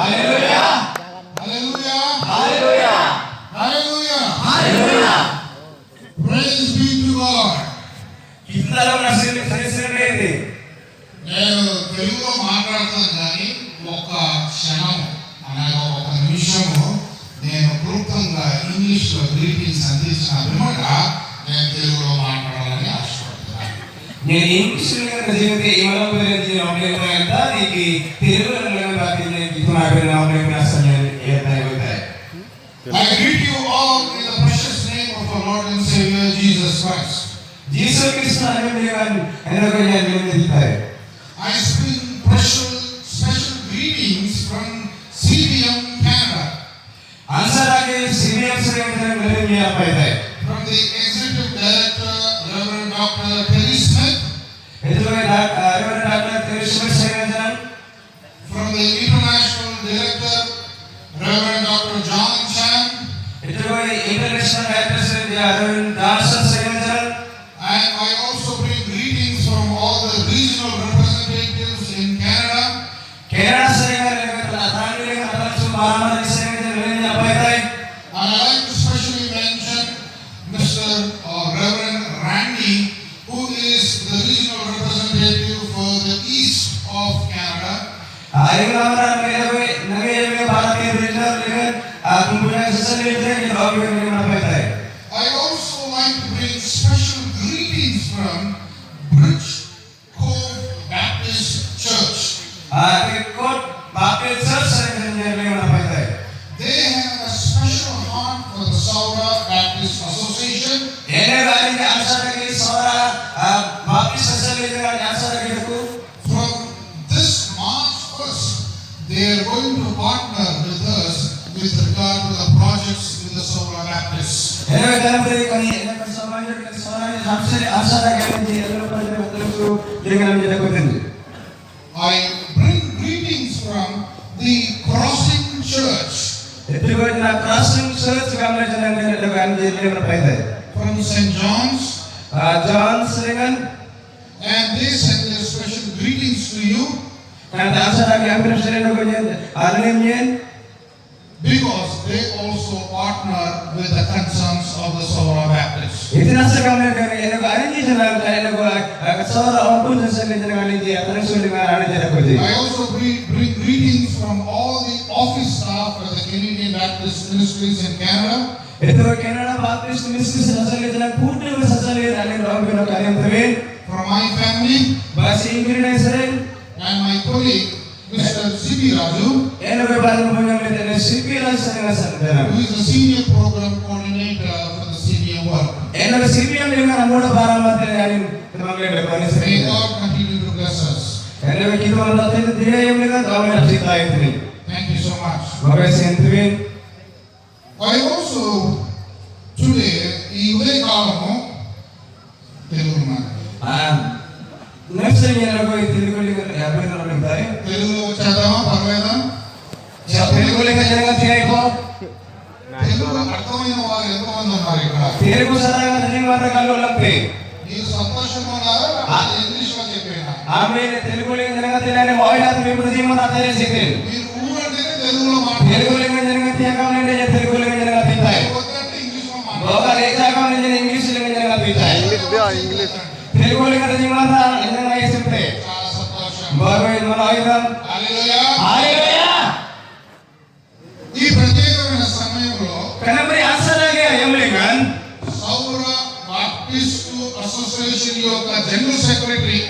Hallelujah hallelujah hallelujah hallelujah hallelujah praise be to God. ఇంతలో నసిని సరిసరేది నేను తెలుగులో మాట్లాడతాను కానీ ఒక క్షణం అనగా ఒక నిమిషము నేను క్లుప్తంగా ఇంగ్లీష్లో గ్రీటింగ్స్ అందించిన పిమ్మట నేను తెలుగులో మాట్లాడాలని ఆశపడుతున్నాను. నేను ఇంగ్లీష్లో జీవితే ఇమలంబరేది ఆన్లైన్ దానికి తెలుగులో బాకినే ఇతనాబే ఆన్లైన్ క్లాస్ అని ఏతాయితాయి. I greet you all in the precious name of our Lord and Savior Jesus Christ. Jesus క్రీస్తు నామములో ఎనగా నేను నిలుతాయి. I speak special greetings from CBM Canada. आंसरागे CBM से मिलने आपाइताय. From the Executive Director Reverend Dr. Terry Smith. Reverend Dr. Terry Smith Sengajan. From the International Director Reverend Dr. John Chan. International Director Reverend Johnson Sengajan. And I also bring greetings from all the regional representatives in Canada. Canada Sengajan Athani Athachu Mahamani Sengajan milne apaitay. And I like to specially mention Mr. Reverend Randy, who is the regional representative for the east of Canada. Ayulamara mele nage Bharatiya regional level kumpunya sesal level ke logo milne apaitay. I also like to bring special greetings from Bridge Cove Baptist Church. Kot Baptist Church Sengajan milne apaitay. They have a special heart for the Saura Baptist Association. Ene gari ke ansara ke Saura Baptist Association ke ansara ke ku From this March 1st, they are going to partner with us with regard to the projects with the Saura Baptists. ene January kani ene samajak ke Saura ni hamse ansara ke ni elo project मतलब dengan menjadi kontinu. I bring greetings from the Crossing Church. Itu na Crossing Church gamle jalan dengan menjadi apaitay. From St. John's. John Sengajan And they send their special greetings to you kan ansara ke ambil seren ko nyen anemyen because they also partner with the concerns of the Saura Baptists. इतना से काम नहीं कर ene ko arrange jalan ene ko Saura onpun jalan jalan ni atang suli ma arrange jalan ko ji. I also bring greetings from all the office staff of the Canadian Baptist Ministries in Canada. Itu Canada Baptist Ministries asal jalan purna asal ane rogo no karyam thawen. From my family Basi ingredient seren and my colleague Mr. C.B. Raju, ene ko baru mengambil ene CPL seren asal who is the senior program coordinator for the CBM work. ene ko CPL dengan amoda baramat ane mengambil lekoni May seren. God continue to bless us. ene ko kitu Allah tadi dia yang dengan kami asita itu. Thank you so much. Bagai sentuen I also today ఈ ఉదయకాలము తెలుగు మాట next ene ko telugu lenga yabe no lentai. Telugu చదవమా పర్వాలేదా? Telugu lenga jangan tiai ko. Telugu అర్థమైన వారు ఎంతమంది ఉన్నారు ఇక్కడ? Telugu saranga nani mara kallo lampe. మీరు సంతోషంగా ఉన్నారా లేకపోతే ఇంగ్లీష్ లో చెప్పేనా? Ame telugu lenga jangan tilane moilat me prajiman atare sitin. మీరు ఊరంటేనే తెలుగులో మాట్లాడాలి. Telugu lenga jangan tiai kam nende telugu lenga jangan tiai. వద్దంటే ఇంగ్లీష్ లో మాట్లాడాలి. Boga leja kam nende English lenga jangan tiai. English. Telugu lenga jangan jangan ay simple. చాలా సంతోషం. Boga మన ఆయుధం. హల్లెలూయా. హల్లెలూయా. ఈ ప్రత్యేకమైన సమయంలో Kenapa asarage ayamlengan సౌర బాప్టిస్ట్ అసోసియేషన్ యొక్క general secretary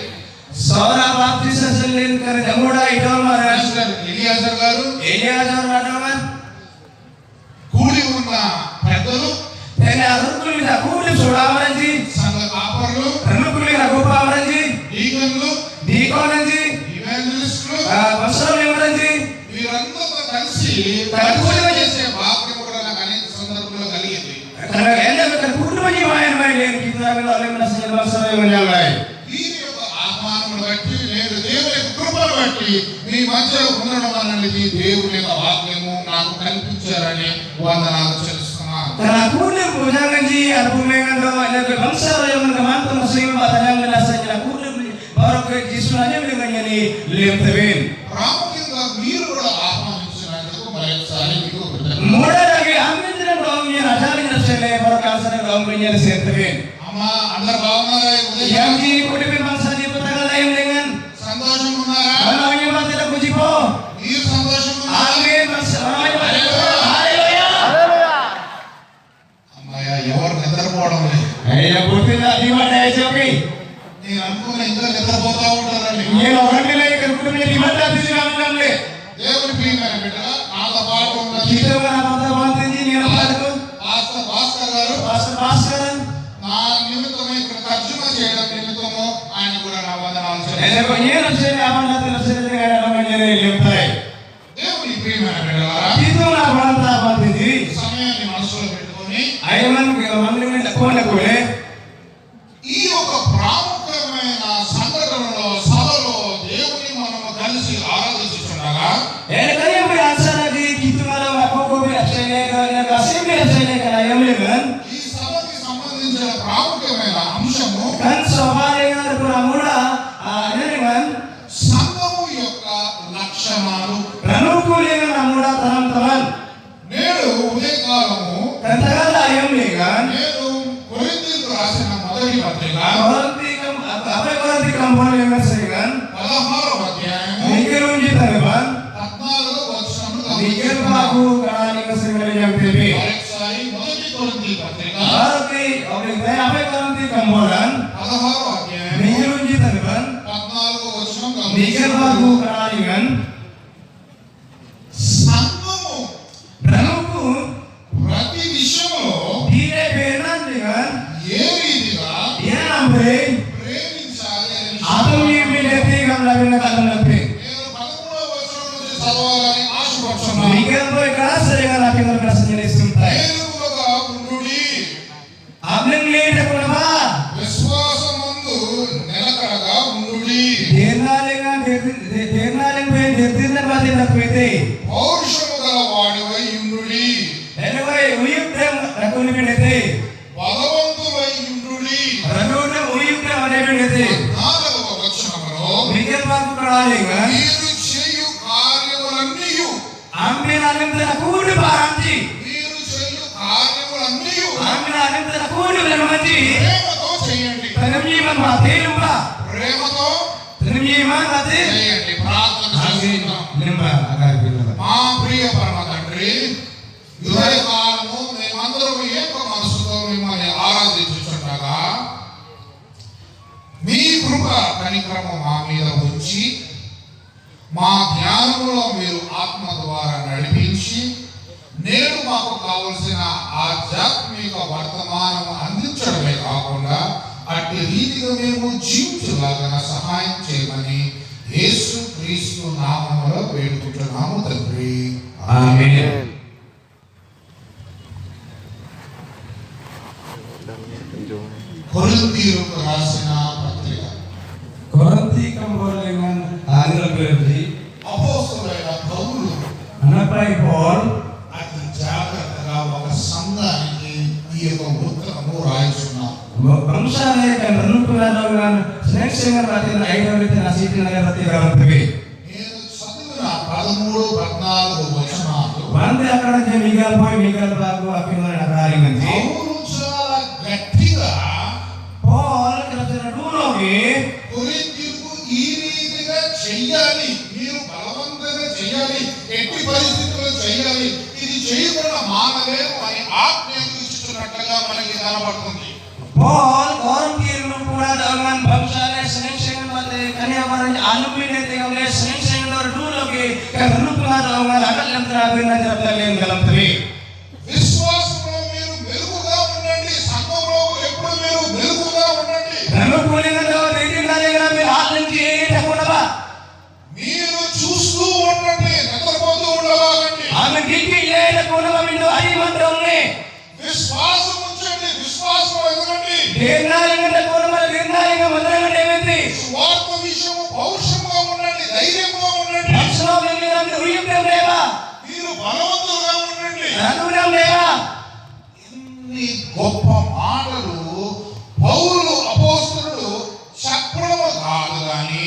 Saura Baptist Assembly kan jamuda idol maharaj mister Eliezer గారు, Eliazar Radaman కూడి ఉన్న పెద్దలు, tene arukul da kuli sodavaranji సంఘ కాపరులు, ranukul da gopavaranji డీకన్లు, dikoranji ఇవాంజలిస్టులు basram levaranji వీరందరితో కలిసి పరిచయం చేసే భాగ్యం కూడా నాకు అనేక సందర్భంలో కలిగింది. kana ende kan kurmaji mayan mayen kita kan oleh menasih basram menjalai వీరి యొక్క ఆహ్వానమును బట్టి నేను దేవుని యొక్క కృపను బట్టి మీ మధ్య ఉండడం అనేది దేవుని యొక్క భాగ్యము నాకు కల్పించారని వందనాలు చెల్లిస్తున్నాను. kana kurne pujanganji arpumengan do ele bangsa yang mantam muslim batang menasa jala kurne baru ke jisunanya mengenai lem tebin ప్రాముఖ్యంగా మీరు కూడా ఆహ్వానించిన umurnya disentuhin. అమ్మా అందరు బాగున్నారా? ఈ ఉదయం Yang di kudipin bangsa di petanggal lain dengan సంతోషంగా ఉన్నారా? namanya bangsa tidak puji po. మీరు సంతోషంగా ఉన్నారా? Amin bangsa namanya bangsa. Haleluya. అమ్మాయ ఎవరు నిద్రపోవడం లేదు. Yang putih tak di mana aja oke. నేను అనుకున్న ఇంకా నిద్రపోతా ఉంటారండి. Yang orang nilai kerumnya di mana di sini ambil le. దేవుని ప్రియమైన బిడ్డ నాతో పాటు ఉన్న Kita mana bangsa bangsa ini yang apa itu? Pastor Bhaskar గారు Pastor. నా నిమిత్తమే ఇక్కడ తర్జుమా చేయడం నిమిత్తము ఆయన కూడా నా వందనాలు Ada చెల్లిస్తున్నాను. punya nasi apa nanti nasi dengan namanya lembay. దేవుని ప్రియమైన బిడ్డలారా Itu lah bangsa bangsa ini. సమయాన్ని మనసులో పెట్టుకొని Ayman మందిరం తక్కువ కూలే ఈ యొక్క ప్రాముఖ్యమైన సంఘటనలో సభలో దేవుని మనము కలిసి ఆరాధించుచుండగా ఎనకనే మీ ఆసనది కితుమలో అపోకో మీ అక్షయనే గాని అసెంబ్లీ అక్షయనే కదా యమలేమన్ ఈ సభకి సంబంధించిన ప్రాముఖ్యమైన అంశము కన్ సోమాలేగా కూడా ఎనమన్ సంఘము యొక్క లక్షణాలు. ప్రనుకూలేగా నముడా తరం నేడు ఉదయకాలము కంతగల యమలేగా నేను కొరింథీయులకు రాసిన మొదటి పత్రిక కొరంతికం అపకొరంతికం పోలేగా సరిగన్ 16వ అధ్యాయము నిగరుంజి తరబన్ 14వ వచనము నిగర్ బాబు కానిక సరిగల జంపేబి మరొకసారి మొదటి కొరింథీ పత్రిక ఆరతి అపకొరంతికం పోలన్ 16వ అధ్యాయము నిగరుంజి తరబన్ 14వ వచనం నిగర్ బాబు కానిగన్ సంఘము ప్రనుకు ప్రతి విషయంలో దీనే బేరన్ దిగన్ ఏ రీతిగా ఏనంబే ప్రేమించాలి అనే విషయం ఆదమి మిలేతి గమలవిన కదనపే నేను 13వ వచనం నుంచి చదవాలని ఆశపడుతున్నాను. నిగర్బో కాసరిగా నాకిన ప్రశ్నలిస్తుంటాయి నేరుగా ఉండుడి, ఆబ్లింగ్ లేట కొనమా విశ్వాసమందు నిలకడగా ఉండుడి, దేనాలేగా నిర్దిన బాధి నకుయితే పౌరుషము గల వాడివై ఉండుడి, ఎనవై ఉయుక్తం రకుని బిడతే బలవంతులై ఉండుడి. రనున ఉయుక్తం అనే బిడతే 14వ వచనములో నిగర్బాకు కడాలేగా మీరు చేయు కార్యములన్నీయు ఆమెన అనంతర కూడి బారంతి మీరు చేయు కార్యములన్నీయు ఆమెన అనంతర కూడి బ్రహ్మతి ప్రేమతో చేయండి. తనమీమన్ మాతేలుంబా ప్రేమతో తనమీమన్ మాతే చేయండి. ప్రార్థన చేస్తున్నాం. నింబా అగారిపిల్ల మా ప్రియ పరమ తండ్రి, ఉదయకాలము మేమందరము ఏక మనసుతో మిమ్మల్ని ఆరాధించుచుండగా మీ కృప కనికరము మా మీద ఉంచి మా జ్ఞానములో మీరు ఆత్మ ద్వారా నడిపించి నేడు మాకు కావలసిన ఆధ్యాత్మిక వర్తమానం అందించడమే కాకుండా అట్టి రీతిగా మేము జీవించలాగా సహాయం చేయమని యేసు క్రీస్తు నామములో వేడుకుంటున్నాము తండ్రి. ఆమేన్. కొరింథీయులకు రాసిన పత్రిక కొరంతి కంబోలేమన్ ఆంగ్లపేది అపోస్తలుడైన పౌలు అనపై పాల్ అతి జాగ్రత్తగా ఒక సంఘానికి ఈ యొక్క ఉత్తరము రాయిస్తున్నారు. వంశాలే కనుకులాదోగాన్ స్నేక్సింగర్ రాతిన ఐదవరిత నసీతి నగరతి గరంతవి నేను చదివిన 13, 14 వచనాలు వందే అక్కడ మిగల్ బాగు అపిన నగరాలింది పౌలు చాలా గట్టిగా పాల్ కలసిన డూలోకి కొరింథీయులకు ఈ రీతిగా చెయ్యాలి, మీరు బలవంతంగా చెయ్యాలి, ఎట్టి పరిస్థితుల్లో చెయ్యాలి, ఇది చేయకుండా మానలేము అని ఆజ్ఞలు ఇస్తున్నట్లుగా మనకి కనబడుతుంది. పాల్ కొరంతియులను కూడా దోగాన్ వంశాలే స్నేక్సింగర్ మతే కన్యావరం ఆలుమినే తెగలే స్నేక్సింగర్ డూలోకి కనుకులాదోగాన్ అకల్లంత్ర అపిన జరతలేం గలంతవి విశ్వాసంలో మీరు మెరుగుగా ఉండండి, సంఘంలో ఎప్పుడు మీరు మెరుగుగా ఉండండి. అనుకూలంగా రీతిగానే మీరు ఆలోచించి ఏటకునవా మీరు చూస్తూ ఉండండి, నిద్రపోతూ ఉండవాలండి. ఆమె గిట్టి ఏటకునవా మిండు అయి మంత్రంనే విశ్వాసం ఉంచండి, విశ్వాసం ఎదగండి. దేనాలంగా కోనమల దేనాలంగా మంత్రంగా ఏమిటి స్వార్థ విషయము పౌరుషంగా ఉండండి, ధైర్యంగా ఉండండి. అక్షరం లేనిదా ఉయ్యం లేవా మీరు బలవంతులుగా ఉండండి. అనురం లేవా ఇన్ని గొప్ప మాటలు పౌలు అపోస్తలుడు చెప్పడం కాదు కానీ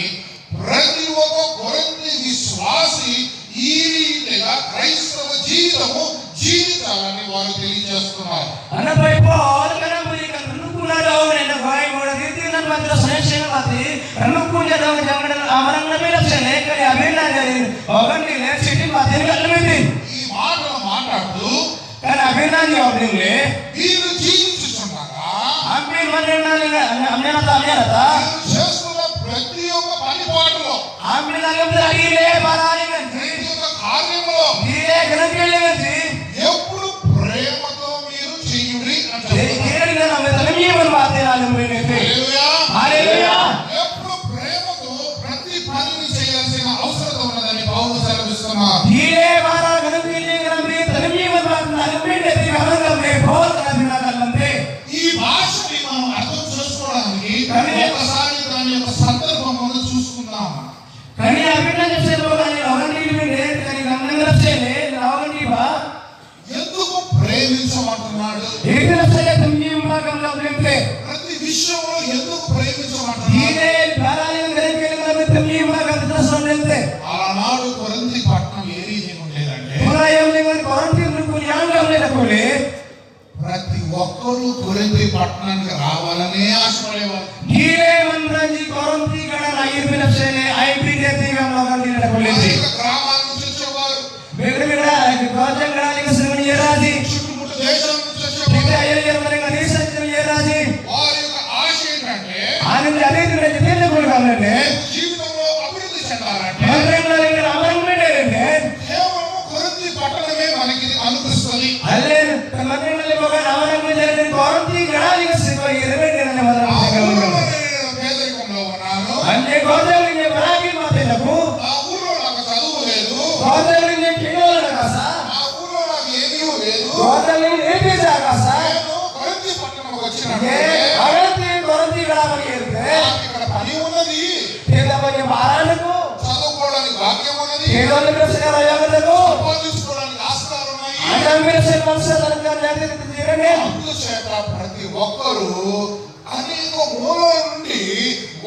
ప్రతి ఒక్క కొరింథీ విశ్వాసి ఈ రీతిగా క్రైస్తవ జీవితము జీవితాలని వారు తెలియజేస్తున్నారు. అనపై Paul కనం Abinan matra selection mati, renukun jadang jangan amaran nabi lapsene kali abinan jadi orang di left city mati ni kalau mesti. ఈ మాటలు మాట్లాడుతూ Kan abinan ni orang ni, మీరు జీవించుచున్నారా ambil mana ni, ambil nata. మీరు చేస్తున్న ప్రతి ఒక్క పనిపాటులో Ambil lagi lagi le barang ni. ప్రతి ఒక్క కార్యంలో Dia kena pilih ni. ఎప్పుడు ప్రేమతో మీరు చేయుడి అంటారు. Dia ni nama dalam ni bermati dalam ni. హల్లెలూయా. Hallelujah. ఎప్పుడు ప్రేమతో ప్రతి పనిని చేయాల్సిన అవసరం ఉన్నదని పౌలు సెలవిస్తున్నారు. Dia barang kena pilih dalam ni dalam ni bermati dalam ni. Jadi orang dalam bol kena dalam ni. ఈ భాషని మనం అర్థం చేసుకోవడానికి ఒకసారి దాని యొక్క సందర్భమును చూసుకుందాం. Kani abinan jepse logan orang ni ni kani gamlan lapse le orang ni ba. ఎందుకు ప్రేమించమంటున్నాడు? Ini lapse le tumhi umma gamlan lemte. ప్రతి విషయంలో ఎందుకు ప్రేమించమంటున్నాడు? Ini barang yang kena pilih dalam tumhi umma gamlan lemte. ఆనాడు కొరింథీ పట్టణం ఏ రీతిగా ఉండేదంటే Orang yang dengan orang ni nukul yang gamlan lekole. ప్రతి ఒక్కరూ కొరింథీ పట్టణానికి రావాలనే ఆశపడేవారు. Dia menranji koronti kana lahir lapse le IP dete gamlan ni lekole. అనేక గ్రామాల నుంచి వచ్చేవారు, Berbeda kajang kana ni keseni yeradi. చుట్టుముట్టు దేశాల నుంచి Kita వచ్చేవారు. ayer mereka ni saja yeradi. వారి యొక్క ఆశ ఏంటంటే Anu jadi tu jadi dia lekole gamlan le. జీవితంలో అభివృద్ధి చెందాలంటే Orang lain orang ni le. కేవలం కొరింథీ పట్టణమే మనకి అనుకరిస్తుంది. Allen teman-teman le bukan orang menjadi koronti kana ni keseni yeradi kana ఆ masalah. ఊరిలో నేను పేదరికంలో ఉన్నాను, Anje kajang ni beragi mati laku. ఆ ఊరిలో నాకు చదువు లేదు, Kajang ni kilo nakasa. ఆ ఊరిలో నాకు ఏమీ లేదు, Kajang ni ini jakasa. నేను కొరింథీ పట్టణంకి Ye వచ్చినట్టే aganti koronti kana bagi irte. నాకు ఇక్కడ పని ఉన్నది, Kita bagi baran ko. చదువుకోవడానికి భాగ్యం ఉన్నది, Kita ni keseni raya ko. సంపాదించుకోవడానికి ఆస్కారం ఉన్నాయి. Anda mirse mansa dalam jadi jirane. అందుచేత ప్రతి ఒక్కరూ అనేక మూలాల నుండి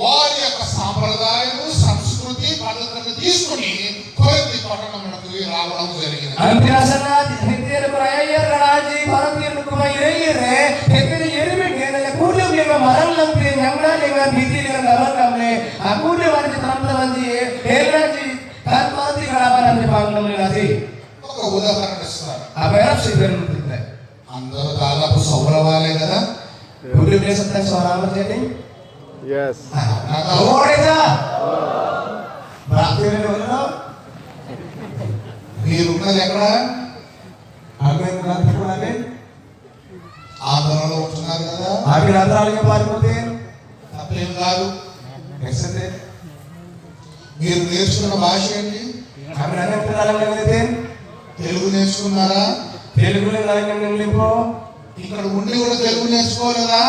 వారి యొక్క సాంప్రదాయాలు, సంస్కృతి, పద్ధతులను తీసుకుని కొరింథీ పట్టణమునకు రావడం జరిగింది. Antirasana hitir beraya raji baratir kuma ire. Hitir yerime ngene kudu lema maral lampe nyamna lema biti lema gabar kamle. Aku de warji teman-teman ji elraji kan mati karabaran di panglam lagi. ఒక ఉదాహరణ ఇస్తాను. Apa ya sih bermutin? అందరూ దాదాపు సౌరవాలే కదా. Kudu dia setang suara apa jadi? Yes. Oh desa. Berakhir dulu. మీరున్నది ఎక్కడ? Aku yang nanti pulang. ఆంధ్రలో ఉంటున్నారు కదా. Aku nanti lagi parimutin. తప్పేం కాదు. Eksete. మీరు నేర్చుకున్న భాష ఏంటి? Aku nanti dalam nengetin. Telugu నేర్చుకున్నారా? Telugu dalam nengelimpo. ఇక్కడ ఉండి కూడా తెలుగు నేర్చుకోలేదా?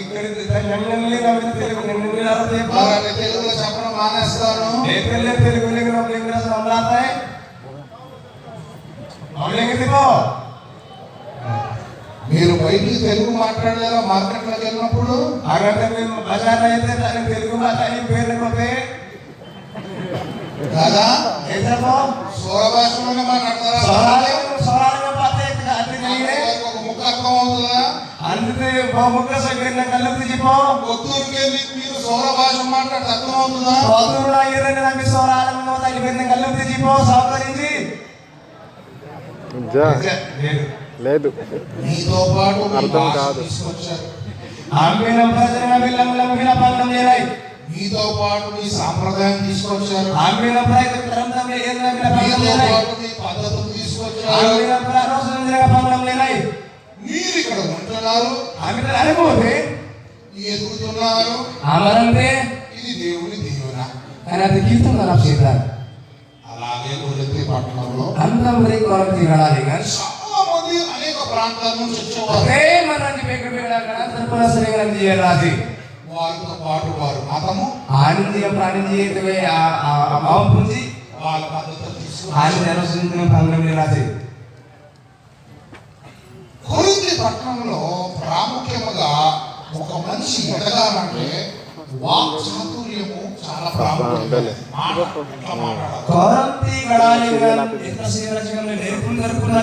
ఇక్కడ నంగంలి నవ్వి తెలుగు నంగంలి అర్థం మరి అన్ని తెలుగులో చెప్పడం మానేస్తాను. ఏకల్లే తెలుగు లేక నవ్వు ఇంగ్లీష్ సంలాతాయ్ అవులేంగి దిపో మీరు బయటికి తెలుగు మాట్లాడలేరా మార్కెట్లోకి వెళ్ళినప్పుడు? అగంటే మేము బజార్ అయితే దాని తెలుగు మాట్లాడి పేర్లు కొట్టే కదా ఏదపో సోర భాషలోనే మాట్లాడతారా? సోరాలగా పాతే అంటే కలిగే ఒక ముక్క అర్థం అవుతుందా? అందుకే బహుముఖ సంకీర్ణ కళ్ళు తీసిపో కొత్తూరుకి వెళ్ళి మీరు సోర భాష మాట్లాడితే అర్థం అవుతుందా? సోదరుడు అయ్యారని నాకు సోరాలంగా తగిలిపోయిన కళ్ళు తీసిపో సహకరించి లేదు. మీతో పాటు మీ అర్థం భాష కాదు. తీసుకొచ్చారు. ఆంబిలం ప్రజన బిల్లం గిల పండం లేలై మీతో పాటు మీ సాంప్రదాయం తీసుకొచ్చారు. ఆంబిలం ప్రజన గ్రంథం లేన గిల పండం మీతో లేలై పాటు మీ పద్ధతులు తీసుకొచ్చారు. ఆంబిలం ప్రజన గిల పండం లేలై మీరు ఇక్కడ ఉంటున్నారు, ఆంబిలం అనుకోతే ఎదుగుతున్నారు. అమరంతే ఇది దేవుని దీవెన. ఆయన అది కీర్తన నరసిద్దార్ అలాగే కొరింథీ పట్టణంలో అందం మరి కొరతి గడాలి గన్ చాలా మంది అనేక ప్రాంతాల నుంచి వచ్చేవారు. అదే మనకి బెగబెగడ గడ తరపున సరిగరం చేయరాది వారితో పాటు వారు మతము, ఆనందీయ ప్రాణించేతవే ఆ భావం పుంజి వాళ్ళ పద్ధతులు తీసుకుని ఆనంద నరసింహ పంగం లేరాది కొరింథీ పట్టణంలో ప్రాముఖ్యముగా ఒక మనిషి ఎదగాలంటే వాక్ చాతుర్యము చాలా ప్రాముఖ్యం. మాట ఎట్లా మాట్లాడాలి? కొరంతి గడాలి గన్ ఎంత సేవరచకం నేర్పున నేర్పున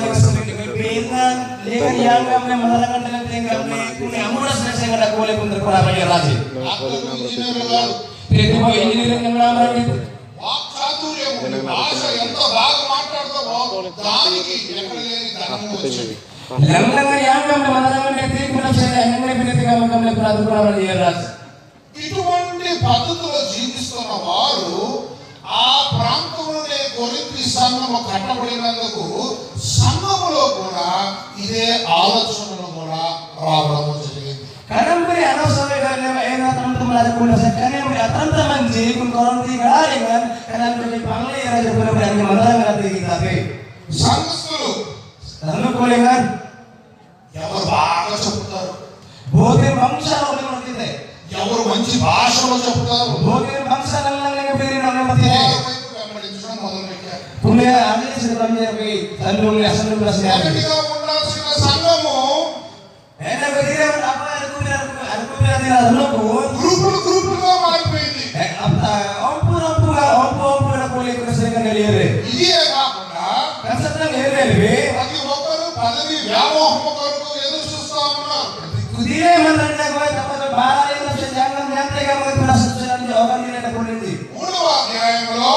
Kebetulan dengan yang kami menerangkan dengan kami punya amuran saya nggak boleh untuk kurang lagi. Itu mau engineering yang namanya itu. వాక్చాతుర్యము భాష ఎంత బాగా మాట్లాడతావో దానికి ఎక్కడ లేని ధనం వచ్చింది. Dengan yang kami menerangkan dengan punya saya yang lebih kami kurang lagi. ఇటువంటి పద్ధతిలో జీవిస్తున్న వారు ఆ ప్రాంతంలోనే కొరింథీ సంఘము కట్టబడినందుకు సంఘములో కూడా ఇదే ఆలోచనలు కూడా రావడం జరిగింది. Karena mereka anak saudara enak teman-teman ada kuliah karena mereka teman-teman jadi pun orang tinggal dengan karena mereka panggil ya raja pun berani menerang nanti kita be. సంఘస్థులు Lalu kuliah ఎవరు బాగా చెప్తారు, bohir bangsa orang kita, ఎవరు మంచి భాషలో చెప్తారు, bohir bangsa yang beri nama mati. వెంబడించడం మొదలుపెట్టారు. Kuliah ada sebelumnya be tandung ya sebelum belasnya. ఒకటిగా ఉండాల్సిన సంఘము Enak berdiri apa aku bilang lalu గ్రూపులుగా మారిపోయింది. Ompur boleh kerjakan dari ఇదే కాకుండా kan sedang lebih ప్రతి ఒక్కరు పదవి వ్యామోహం కొరకు ఎదురు చూస్తా ఉన్నారు. kudinya menanda kau dapat barang yang bisa jangan nyantai kamu itu rasa sedang orang ini ada polisi. 3వ అధ్యాయంలో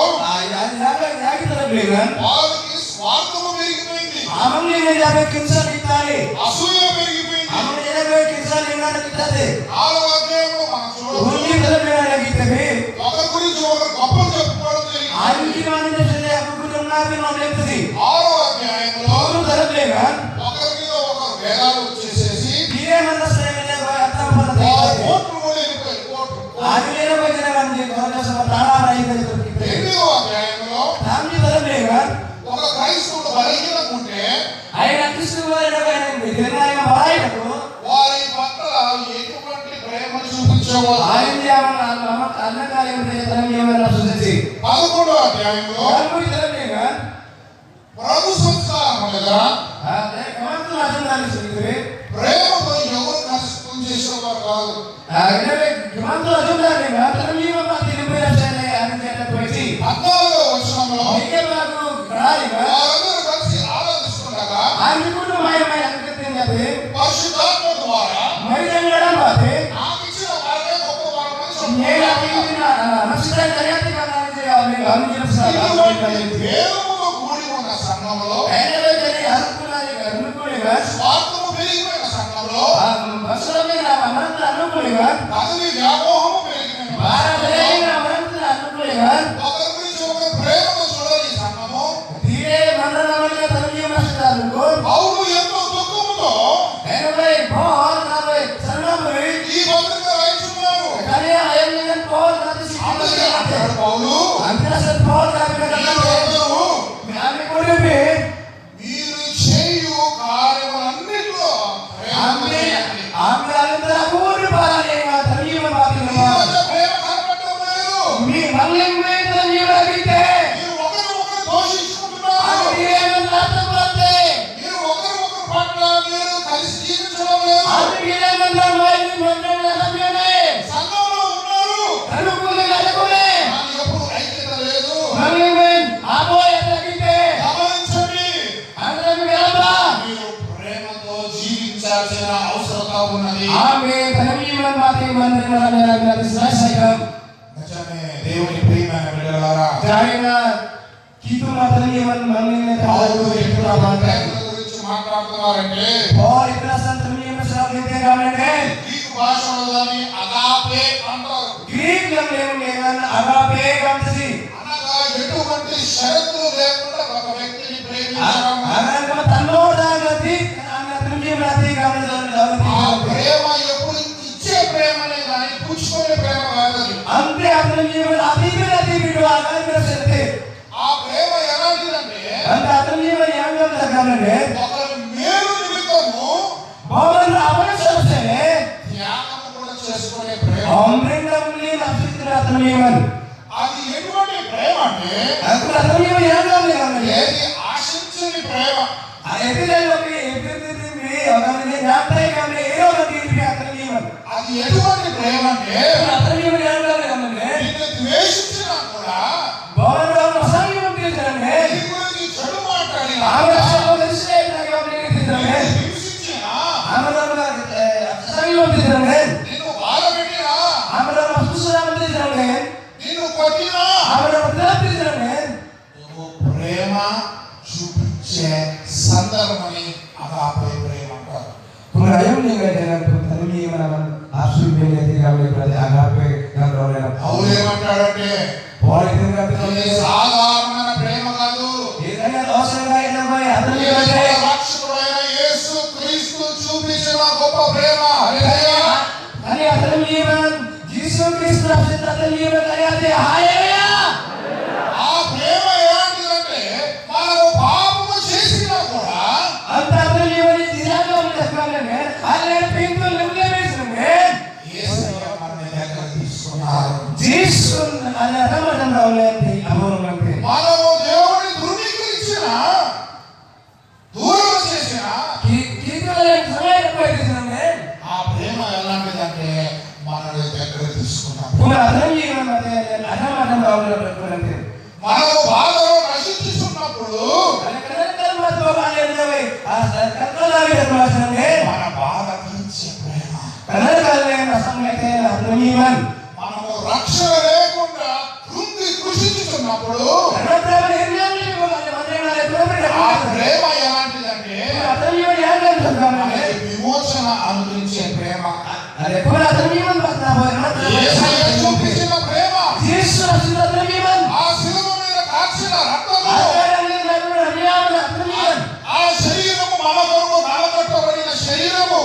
Ya kita lebih kan. వారికి స్వార్థము పెరిగిపోయింది, Amang ini jaga kinsa kita ni. అసూయ పెరిగిపోయింది. Amang ini jaga kinsa dengan kita ni. 4వ అధ్యాయంలో మనం చూడవచ్చు Bunyi terlebih lagi kita ni. ఒకరి గురించి ఒకరు గొప్పలు చెప్పుకోవడం జరిగింది. Hari mana saja aku belum nabi nolak tadi. 6వ అధ్యాయంలో Orang terlebih kan. ఒకరి మీద ఒకరు వేలాలు వచ్చేసేసి Dia mana saya menjaga atau pada వారు tidak. ఓట్లు కూడా వెళ్ళిపోయారు. ఓట్లు. Hari ini apa jangan dia kalau sama tanah lagi kita kita. 8వ అధ్యాయంలో Kami terlebih kan. ఒక క్రైస్తవుడు బలహీనంగా ఉంటే Ayat Kristus ada yang dengan yang baik aku. వారి పట్ల ఎటువంటి ప్రేమను చూపించేవారు. Ayat dia anak kali yang dia terang yang mana suci. 11వ అధ్యాయంలో Kami terlebih kan. ప్రభు సంస్కారం అనగా Ada kawan tu langsung dari sini. ప్రేమతో ఎవరు నష్టం చేసేవారు కాదు. Akhirnya kawan tu langsung dari kan. Terlebih apa tidak boleh saya ada yang terpuji. 14వ వచనంలో Ini baru kali kan. వారందరూ కలిసి ఆరాధిస్తుండగా Hari pun main-main yang ketengah tu. పరిశుద్ధాత్మ ద్వారా Main yang ada batin. నాకు ఇచ్చిన వారే గొప్ప వారమని Ini చెప్తున్నారు. lagi ni masih ada yang tidak dia kami jelas ఇటువంటి దేవునితో కూడి ఉన్న సంఘంలో స్వార్థము పెరిగిపోయిన సంఘంలో పదవి వ్యామోహము పెరిగిపోయిన ఒకరి గురించి ఒకరు ప్రేమతో చూడాలి. ఈ సంఘము పౌలు ఎంతో దుఃఖముతో ఈ పత్రిక రాయించున్నాడు. అందుకే అంటాడు పౌలు, మీరు చేయు కార్యములన్నిటిలో ప్రేమ చేయండి. ఈ మధ్య ప్రేమ కనపడటం లేదు. మీరు ఒకరు దోషించుకుంటున్నారు. మీరు ఒకరు పట్ల మీరు కలిసి జీవించడం లేదు. సంఘంలో ఉన్నారు కానీ ఎప్పుడు ఐక్యత లేదు. గమనించండి, మీరు ప్రేమతో జీవించాల్సిన అవసరత ఉన్నది. నిజమే దేవుని ప్రియమైన బిడ్డలారా, పౌలు ఎప్పుడు ప్రేమ గురించి మాట్లాడుతున్నారంటే గ్రీకు భాషలో దాన్ని అగాపే అంటారు. అనగా ఎటువంటి షరతులు లేకుండా ఒక వ్యక్తిని ప్రేమించడం. ఆ ప్రేమ ఎప్పుడు ఇచ్చే ప్రేమనే కానీ పుచ్చుకునే ప్రేమ కాదు. అంతే అతని జీవన అతి వీడు ఆనందించే ఆ ప్రేమ ఎలాంటిదంటే అంటే అతని జీవన ఏం జరగాలంటే ఒకరి మేలు నిమిత్తము భవన అవసరమే త్యాగం కూడా చేసుకునే ప్రేమ. అమృతంని నక్షత్ర అతని జీవన అది ఎటువంటి ప్రేమ అంటే అతని జీవన ఏం జరగాలంటే ఏది ఆశించని ప్రేమ. ఆ ఎదిరేలోకి ఒకరిని జ్ఞాపకం కానీ ఏదో ఒకటి అతని జీవన అది ఎటువంటి ప్రేమ అంటే అతని జీవన ఏం జరగాలంటే నిన్ను ద్వేషించినా కూడా భవన అసహ్యం తీర్చాలంటే నీ గురించి చెడు మాట్లాడినా ఆవేశంలో తెలిసే తిరగలే నిన్ను బాధ పెట్టినా ఆమెలో సుసురామ తిరగలే నిన్ను కొట్టినా ఆమెలో తిరగలే నువ్వు ప్రేమ చూపించే సందర్భమని అగాపే ప్రేమ అంటారు. Kung ayaw niya ganyan ang tanong mo naman absolute niya tinawag ni agape ng rola. అవునేమంటాడంటే Paul din ka ఇది సాధారణమైన ప్రేమ కాదు. Kaya awesome guy na ba? Ano niya ba? రక్షకుడైన యేసు క్రీస్తు చూపించిన గొప్ప ప్రేమ. హల్లెలూయా. Kani alam niya man Jesus Christ na sa alam niya man kaya ate hallelujah. ఆ ప్రేమ ఎలాంటిదంటే మనము పాపము చేసినా కూడా అంత alam niya man దినాలో ఉండకనే అల్లే పింకు లంగే వేసనే యేసయ్య మన దగ్గర తీసుకున్నారు. Jesus ala ramadan rawlenti abonante. మనము దేవుని ధృవీకరించిన దూరం చేసిన కీకలే సమయం పోయిదిసనే ఆ ప్రేమ ఎలాంటిదంటే మనల్ని దగ్గర తీసుకున్నారు. kung alam niya man ramadan rawlenti. మనము బాధలో నశించుతున్నప్పుడు kadang-kadang matbabalay kadang-kadang matbabalay మన బాధ తీర్చే ప్రేమ. kadang-kadang nasanggay alam niya man మనము రక్షణ లేకుండా కృంగి కృషించుతున్నప్పుడు kadang-kadang hiryan niya man ఆ ప్రేమ ఎలాంటిదంటే alam niya man yan మనకి విమోచన అనుగ్రహించే ప్రేమ. kung alam niya man యేసయ్య చూపించిన ప్రేమ, Jesus alam niya man ఆ శిలువ మీద కాచిన రక్తము, ఆ శరీరము మన కొరకు నలగొట్టబడిన శరీరము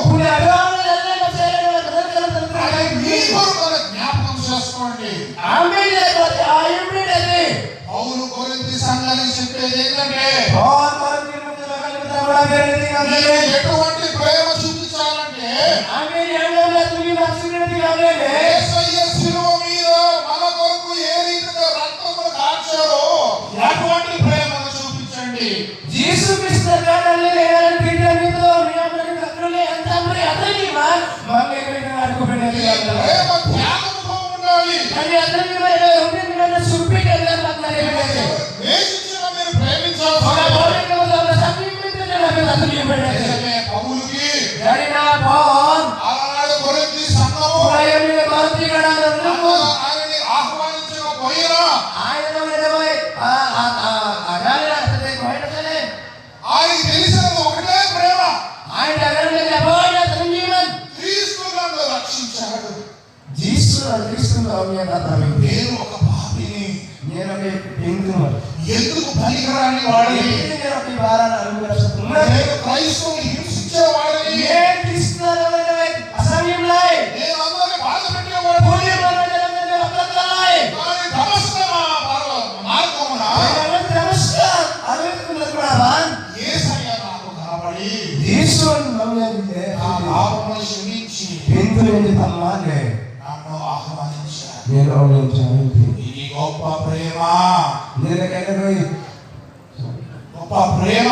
అది మీ కొరకు అని జ్ఞాపకం చేసుకోండి. పౌలు కొరింథీ సంఘానికి చెప్పేది ఏంటంటే మీరు ఎటువంటి ప్రేమ చూపించాలంటే యేసయ్య శిలువ మీద మన కొరకు ఏ రీతిగా రక్తమును కార్చారో అటువంటి ప్రేమను చూపించండి. Jesus Cristo kadang leheran kita nito niya man katrole antamre atani man mangekena aku ఈ benar ప్రేమ త్యాగముతో ఉండాలి. kani atani man unde minna suppi kadla matnare benar ద్వేషించిన మీరు ola ప్రేమించాల్సిందే. bole ko da sami minna na atani benar నిజమే, పౌలుకి dari na pon ఆనాడు కొరింథీ సంఘము ayo ni marti kada nungu ఆయనని ఆహ్వానించకపోయినా ayana mere boy agala sate koina sale ఆయనకి తెలిసినది ఒకటే ప్రేమ. ayana agala boy atani man క్రీస్తు నన్ను రక్షించాడు. Cristo kami atami నేను ఒక పాపిని, నేను pintu ఎందుకు పనికిరాని వాడిని, ini aku ibarat aku rasa నేను క్రైస్తవుని హింసించేవాడిని, నేను అందరిని బాధ పెట్టేవాడిని. కానీ దమస్కన మార్గమున యేసయ్య నాకు కనబడి నా పాపమును క్షమించి నన్ను ఆహ్వానించాడు. ఇది గొప్ప ప్రేమ, గొప్ప ప్రేమ.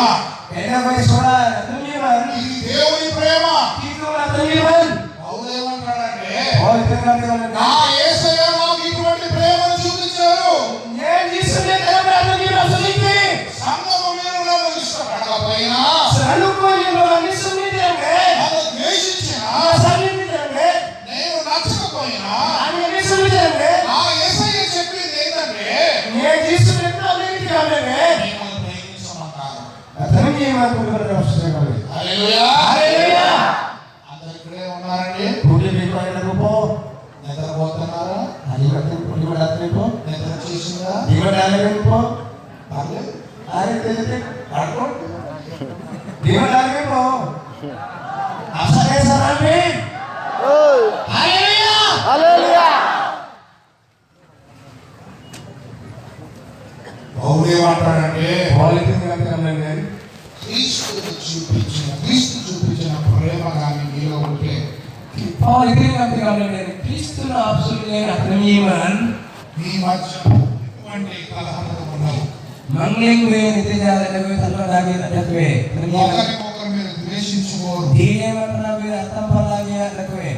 ఇది దేవుని ప్రేమ. పౌలేమంటాడంటే నా యేసయ్య నాకు ఇటువంటి ప్రేమను చూపించారు. సంఘము మీరు నన్ను ఇష్టపడకపోయినా నన్ను ద్వేషించినా నేను నచ్చకపోయినా నా యేసయ్య చెప్పింది ఏంటంటే మిమ్మల్ని ప్రేమించమంటారు. హల్లెలూయా. అందరు ఇక్కడే ఉన్నారండి. నిద్రపోతున్నారా? నిద్ర చేసిందా? పర్లేదు. పౌలేమంటాడంటే క్రీస్తు చూపించిన ప్రేమ కానీ మీలో ఉంటే Kristo na absolute atamiman మీ మధ్య ఎటువంటి కలహాలు ఉండవు. mangling we niti jala na we tanpa lagi na dakwe ఒకరికొకరు మీరు ద్వేషించుకోరు. dine man na we atampa lagi na dakwe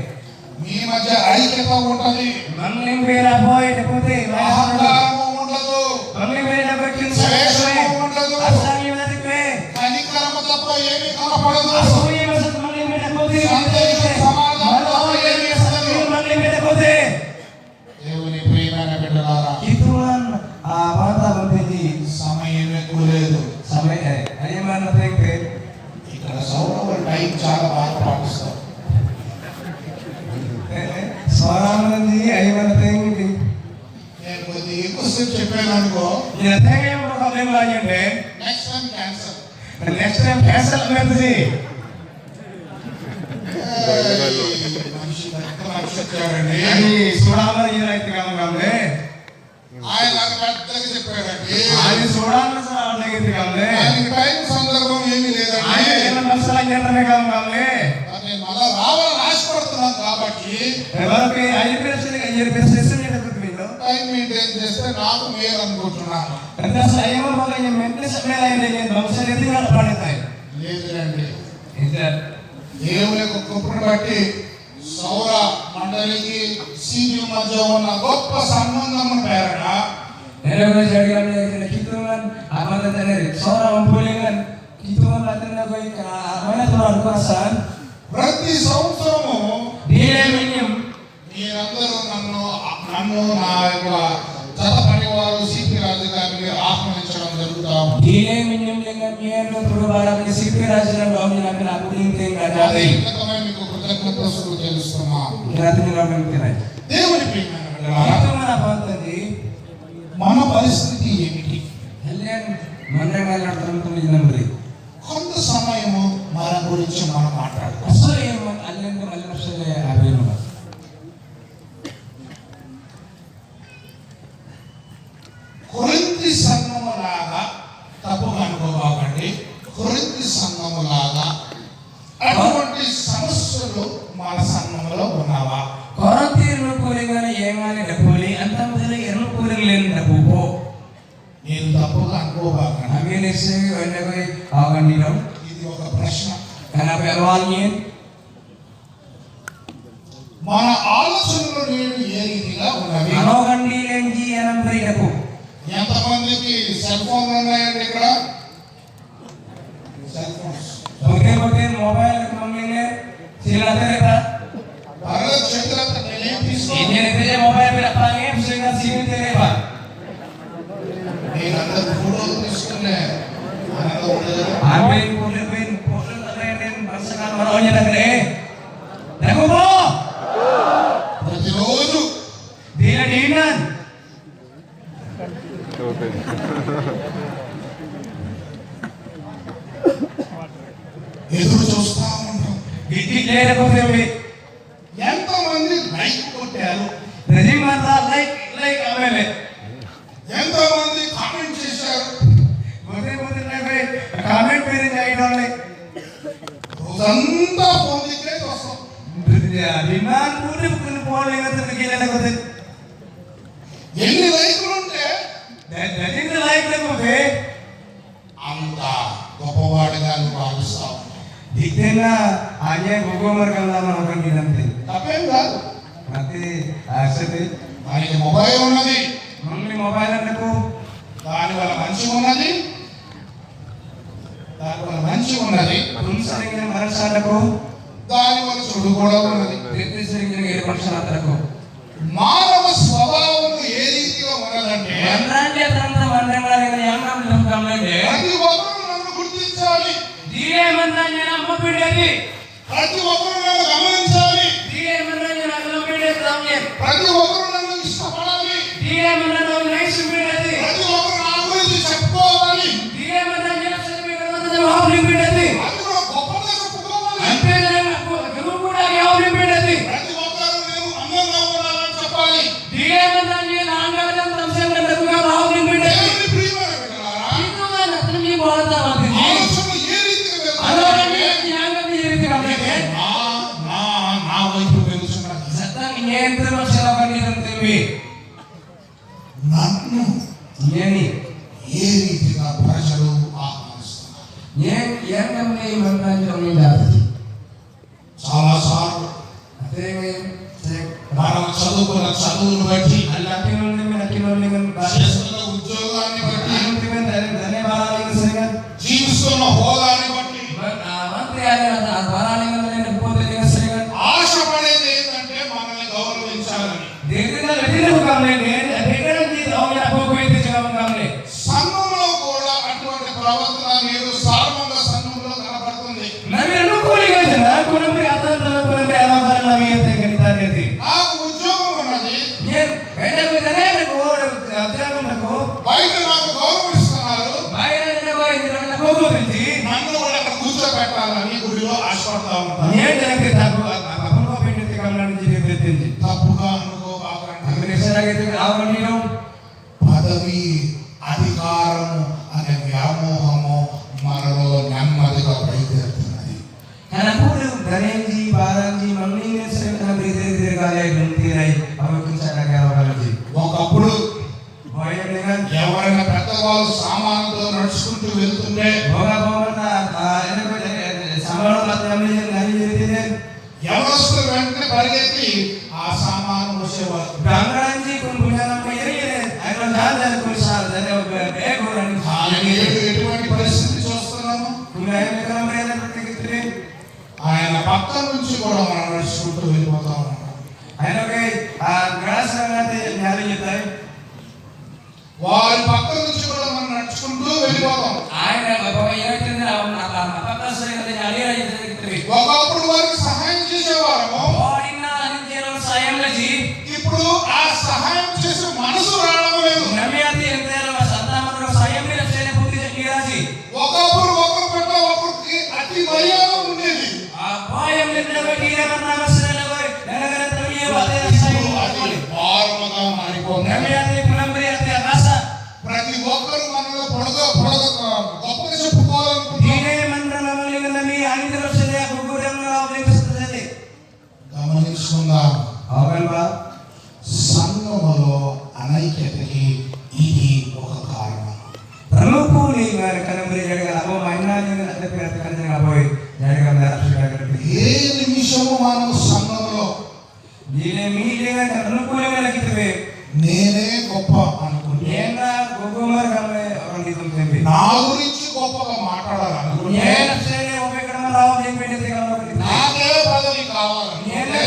మీ మధ్య ఐక్యత ఉంటది. mangling we na boy na puti అహంకారము ఉండదు. mangling we na bakin sa ద్వేషము ఉండదు. asami na dakwe కనికరము తప్ప ఏమీ కనపడదు. asumi masat mangling we na puti సందేశం సమాధానం మీరు చాలా బాగా పాటిస్తారు. స్వరానంది అయిపోతే నేను కొద్దిగా ఎక్కువసేపు చెప్పాను అనుకో, అంటే next time cancer. Next time cancel అవుతుంది. మనిషి వచ్చాడండి, అని చూడాలని రైతు కావాలి, ఆయన నాకు పెద్దగా చెప్పాడండి. ఆయన చూడాలని కావాలి, ఆయనకి టైం సందర్భం ఏమీ లేదండి. ఆయన నష్టమే కావాలి. నేను మళ్ళా రావాలని ఆశపడుతున్నాను కాబట్టి ఎవరికి ఐదు పేరు టైం మెయింటైన్ చేస్తే నాకు మేలు అనుకుంటున్నాను. లేదులేండి, దేవుని యొక్క కృపను బట్టి సౌర మండలికి సీపీ మధ్య ఉన్న గొప్ప సంబంధం పేరట ప్రతి సంవత్సరము మీరందరూ నన్ను నా యొక్క జతపని వారు సిపి రాజు గారిని ఆహ్వానించడం జరుగుతాము. మీకు కృతజ్ఞతలు తెలుస్తున్నాము. దేవుని ప్రియమైన మన పరిస్థితి ఏమిటి? కొంత సమయము మన గురించి మనం మాట్లాడుతాం. కొరింథీ సంఘము లాగా తప్పుగా అనుకోకండి, కొరింథీ సంఘము లాగా అటువంటి సమస్యలు మన సంఘంలో ఉన్నావా? కొరంతీయులు కూలిగానే ఏమాని డబ్బులి అంత మొదలు ఎర్ర కూలి లేని డబ్బు నేను తప్పుగా అనుకోకండి. ఇది ఒక ప్రశ్న. మన ఆలోచనలు నేను ఏ రీతిగా ఉన్నవి? ఎంతమందికి సెల్ ఫోన్ ఉన్నాయండి? ఇక్కడ సెల్ ఫోన్స్ मोबाइल चिल्लाते रहता मोबाइल पे रखेंगे उसका सीन तेरे पास आमीन पोलेन बसkan maronya negeri देखो वो प्रतिरोधु dia dinan ఎదురు చూస్తా ఉంటాం. గిట్టి లేకపోతే ఎంతమంది లైక్ కొట్టారు? లైక్ ఆమెలే ఎంతమంది కామెంట్ చేశారు? కామెంట్ పేరు చేయడం రోజంతా ఫోన్ దగ్గరే వస్తాం. ఎన్ని లైకులు ఉంటే లైక్ లేకపోతే అంత గొప్పవాడిగా భావిస్తా ఉంటాం. దిక్తేనా ఆగే గోగోమర్ కల్లామా ఒకటి నంతే తప్పేం కాదు. అయితే ఆసతే ఆయనకి మొబైల్ ఉన్నది, మమ్మీ మొబైల్ అన్నకు దానివల్ల మంచి ఉన్నది, దానివల్ల మంచి ఉన్నది. పుంసరింగిన మనసాలకు దానివల్ల చెడు కూడా ఉన్నది. తెత్తిసరింగిన ఏర్పరచనకు మానవ స్వభావం ఏ రీతిగా ఉన్నదంటే వంద్రాంజ తంత్ర వంద్రంగానే యామనం కమ్మంటే ప్రతి ఒక్కరు నన్ను గుర్తించాలి. దీనే మంద్రాంజ అమ్మపిడేది ప్రతి ఒక్కరు నన్ను గమనించాలి. దీనే మంద్రాంజ అమ్మపిడేది రామ్యం ప్రతి ఒక్కరు నన్ను ఇష్టపడాలి. దీనే మంద్రాంజ నైస్ పిడేది ప్రతి ఒక్కరు నా గురించి చెప్పుకోవాలి. దీనే మంద్రాంజ సర్వీకరణ హాఫ్లి పిడేది అది కూడా గొప్పగా చెప్పుకోవాలి. అంతే గురు కూడా హాఫ్లి పిడేది ప్రతి ఒక్కరు నేను అందంగా ఉండాలని చెప్పాలి. దీనే మంద్రాంజ నాంగలం తంసంగ దగ్గర హాఫ్లి పిడేది దేవుని ప్రియమైన బిడ్డలారా, ఇందుగా నత్రని బోల్తా ఉంది ఆలోచనలు ఏ రీతిగా అలాగే వెళ్తాయి? జ్ఞానం ఏ రీతిగా అంటే నా వైపు వెళ్తున్నది. సత్తానికి నియంత్రణ శిలవనిదంతివి నన్ను నేని ఏ రీతిగా ప్రజలు ఆహ్వానిస్తున్నారు? నేను ఏంటంటే మంత్రాంజలి జాతి చాలా సార్లు అదే మనం చదువుకున్న చదువును బట్టి, అలాంటి నుండి మనకిలోని చేస్తున్న ఉద్యోగాన్ని బట్టి, ధన్యవాదాలు సరిగా జీవిస్తున్న హోదాని బట్టి మంత్రి ఆయన ద్వారాలింగం పోతే సరిగా ఆశపడేది ఏంటంటే మనల్ని గౌరవించాలని. దీర్ఘంగా వ్యతిరేక కాలండి అధికారం పోకపోతే కాలండి సంఘంలో కూడా అటువంటి ప్రవర్తన మీరు సార్వంగ సంఘంలో కనబడుతుంది. నన్ను అనుకూలంగా నన్ను కూడా అక్కడ కూర్చోబెట్టాలని గుడిలో ఆశపడతా ఉంటాను. నేను జనకి తప్పు అప్పుడు పెట్టి కమలని జీవితంది తప్పుగా అనుకోబాకండి. అగ్నిసరాగైతే రావణిలో పదవి అధికారము అనే వ్యామోహము మనలో నెమ్మదిగా బయలుదేరుతున్నది. కనపూరు గణేంజీ బాలాజీ మమ్మీ ఒకప్పుడు భయం ఎవరైనా పెద్దవాళ్ళు సామానులతో నడుచుకుంటూ వెళ్తుంటే ఎవరొస్తూ వెంటనే పరిగెత్తి ఆ సామాను వచ్చేవారు. ఎటువంటి పరిస్థితి చూస్తున్నాము? ఆయన పక్క నుంచి కూడా మనం నడుచుకుంటూ వెళ్ళిపోతా ఉన్నాం. వారి పక్క నుంచి కూడా మనం నడుచుకుంటూ వెళ్ళిపోతాం. ఒకప్పుడు వారికి సహాయం చేసేవారము, ఇప్పుడు ఆ సహాయం చేసే మనసు రావడం లేదు. ఒకప్పుడు ఒకరు పట్ల ఒకరికి అతి మర్యాద ఉండేది. భారముగా మారిపోతుంది. ప్రతి ఒక్కరు మనలో గొప్పగా గమనించుకుందాం. సంఘములో అనైక్యతకి ఇది ఒక కారణం. ఏ నిమిషము మనం సంఘములో నేనే గొప్ప అనుకుంటే, నా గురించి గొప్పగా మాట్లాడాలనుకుంటే, నాకే పదవి కావాలనుకుంటే,